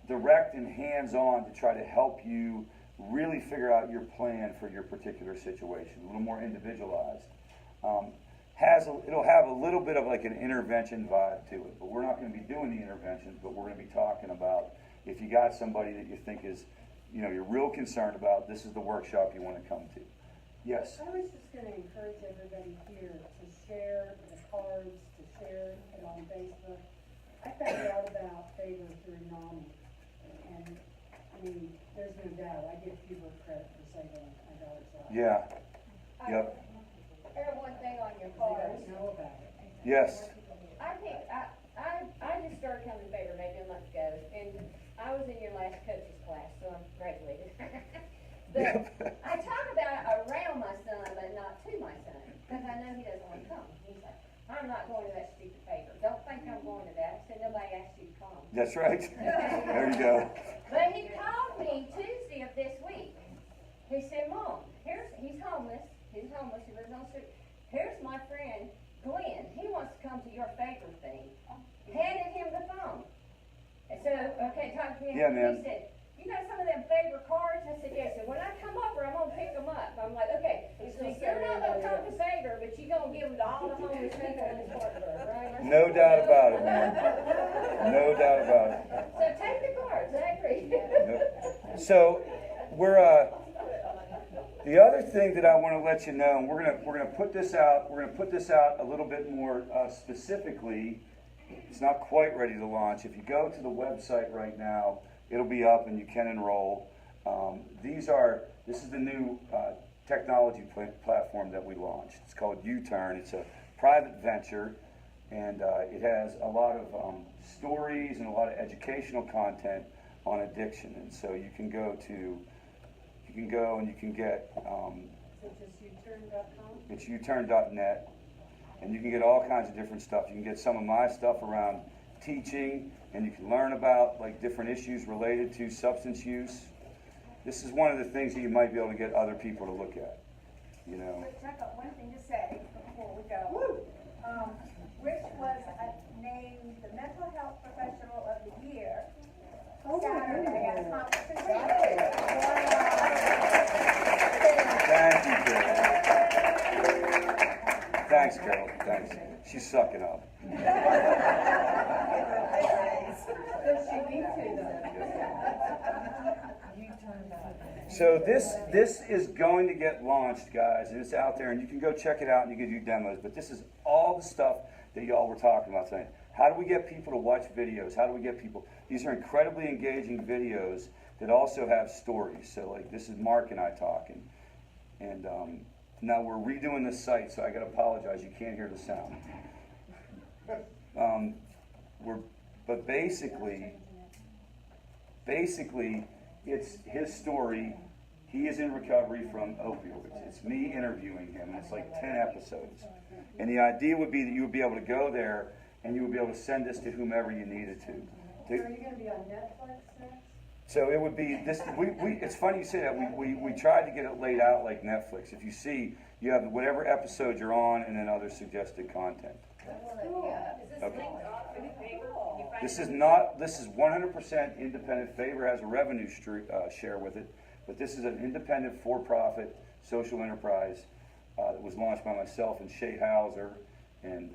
direct and hands-on to try to help you really figure out your plan for your particular situation, a little more individualized. It'll have a little bit of like an intervention vibe to it, but we're not going to be doing the interventions, but we're going to be talking about if you got somebody that you think is, you're real concerned about, this is the workshop you want to come to. Yes? I was just gonna encourage everybody here to share the cards, to share it on Facebook. I found out about Favor through NAMI, and, I mean, there's no doubt, I give Hubert credit for saving my daughter's life. Yeah. Yep. I have one thing on your You cards. guys know about it. Yes. I just started coming to Favor maybe a month ago, and I was in your last coach's class, so I'm graduated. But I talk about it around my son, but not to my son, because I know he doesn't want to come. He's like, I'm not going to that stupid Favor. Don't think I'm going to that. I said, nobody asked you to come. That's right. There you go. But he called me Tuesday of this week. He said, Mom, he's homeless. He lives on the street. Here's my friend, Glenn. He wants to come to your Favor thing. Handed him the phone. And so, okay, talk to him. Yeah, man. He said, you got some of them Favor cards? I said, yes. So when I come over, I'm going to pick them up. I'm like, okay, so you're not going to come to Favor, but you're going to give them to all the homeless people in this Spartanburg, right? No doubt about it, man. No doubt about it. So take the cards. I agree. So we're the other thing that I want to let you know, and we're gonna put this out. We're gonna put this out a little bit more specifically. It's not quite ready to launch. If you go to the website right now, it'll be up and you can enroll. This is the new technology platform that we launched. It's called U-Turn. It's a private venture, and it has a lot of stories and a lot of educational content on addiction. And so you can go to can go and you can get, So just uturn.com? it's uturn.net, and you can get all kinds of different stuff. You can get some of my stuff around teaching, and you can learn about like different issues related to substance use. This is one of the things that you might be able to get other people to look at, you know. But Chuck, one thing to say before we go. Rich was named the Mental Health Professional of the Year Saturday at a conference in Greenville. Thank you, Carol. Thanks, Carol. Thanks. She's sucking up. Does she need to though? So this is going to get launched, guys, and it's out there, and you can go check it out and you can do demos. But this is all the stuff that y'all were talking about tonight. How do we get people to watch videos? How do we get people? These are incredibly engaging videos that also have stories. So like this is Mark and I talking, and now we're redoing this site, so I got to apologize. You can't hear the sound. But basically, it's his story. He is in recovery from opioids. It's me interviewing him, and it's like 10 episodes. And the idea would be that you would be able to go there, and you would be able to send this to whomever you needed to. So are you gonna be on Netflix next? So it would be this. It's funny you say that. We tried to get it laid out like Netflix. If you see, you have whatever episode you're on, and then other suggested content. Is this Okay. linked off to the paper? Can you find This it? is not. This is 100% independent. Favor has a revenue share with it, but this is an independent, for-profit social enterprise that was launched by myself and Shay Hauser, and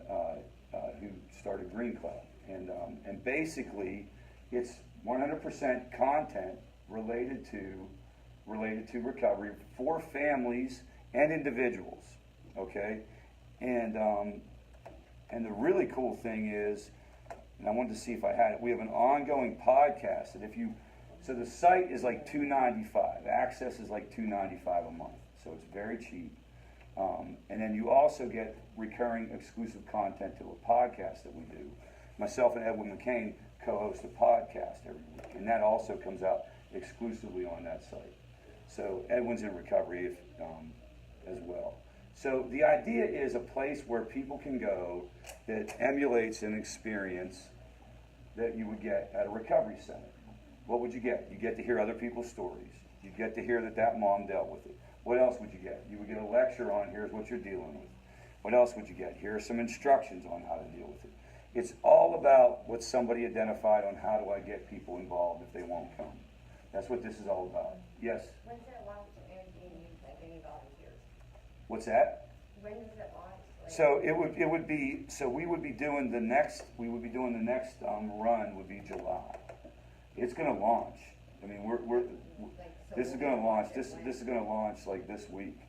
who started Green Club. And basically, it's 100% content related to recovery for families and individuals. Okay, and the really cool thing is, and I wanted to see if I had it. We have an ongoing podcast that so the site is like $2.95. Access is like $2.95 a month, so it's very cheap. And then you also get recurring exclusive content to a podcast that we do. Myself and Edwin McCain co-host a podcast every week, and that also comes out exclusively on that site. So Edwin's in recovery as well. So the idea is a place where people can go that emulates an experience that you would get at a recovery center. What would you get? You get to hear other people's stories. You get to hear that mom dealt with it. What else would you get? You would get a lecture on here's what you're dealing with. What else would you get? Here are some instructions on how to deal with it. It's all about what somebody identified on how do I get people involved if they won't come. That's what this is all about. Yes? When's it launch and do you have any volunteers? What's that? When does it launch? So it would be, so we would be doing the next run would be July. It's going to launch. I mean, this is going to launch. This is going to launch like this week.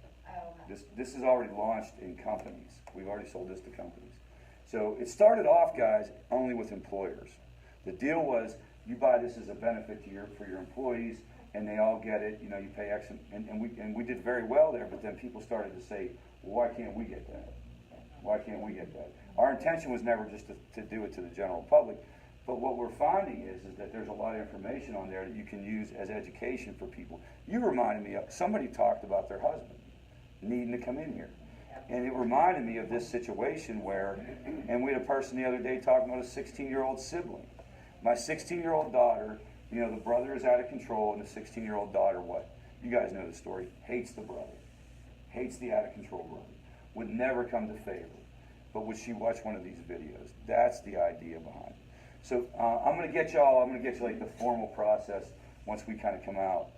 This is already launched in companies. We've already sold this to companies. So it started off, guys, only with employers. The deal was you buy this as a benefit for your employees, and they all get it. You know, you pay X, and we did very well there. But then people started to say, well, why can't we get that? Why can't we get that? Our intention was never just to do it to the general public. But what we're finding is that there's a lot of information on there that you can use as education for people. You reminded me of, somebody talked about their husband needing to come in here. And it reminded me of this situation where, and we had a person the other day talking about a 16-year-old sibling. My 16-year-old daughter, you know, the brother is out of control, and the 16-year-old daughter, what? You guys know the story. Hates the brother. Hates the out-of-control brother. Would never come to favor. But would she watch one of these videos? That's the idea behind it. So I'm going to get you like the formal process once we kind of come out.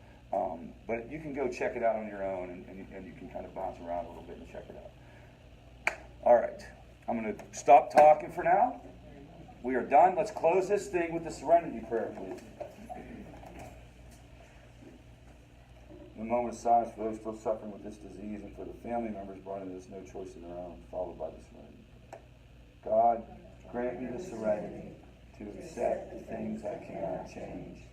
But you can go check it out on your own, and you can kind of bounce around a little bit and check it out. All right. I'm going to stop talking for now. We are done. Let's close this thing with the Serenity Prayer, please. In a moment of silence for those still suffering with this disease and for the family members brought into this no choice of their own, followed by the serenity. God, grant me the serenity to accept the things I cannot change,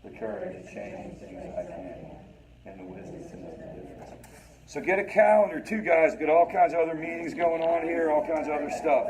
the courage to change things I can, and the wisdom to know the difference. So get a calendar too, guys. Get all kinds of other meetings going on here, all kinds of other stuff.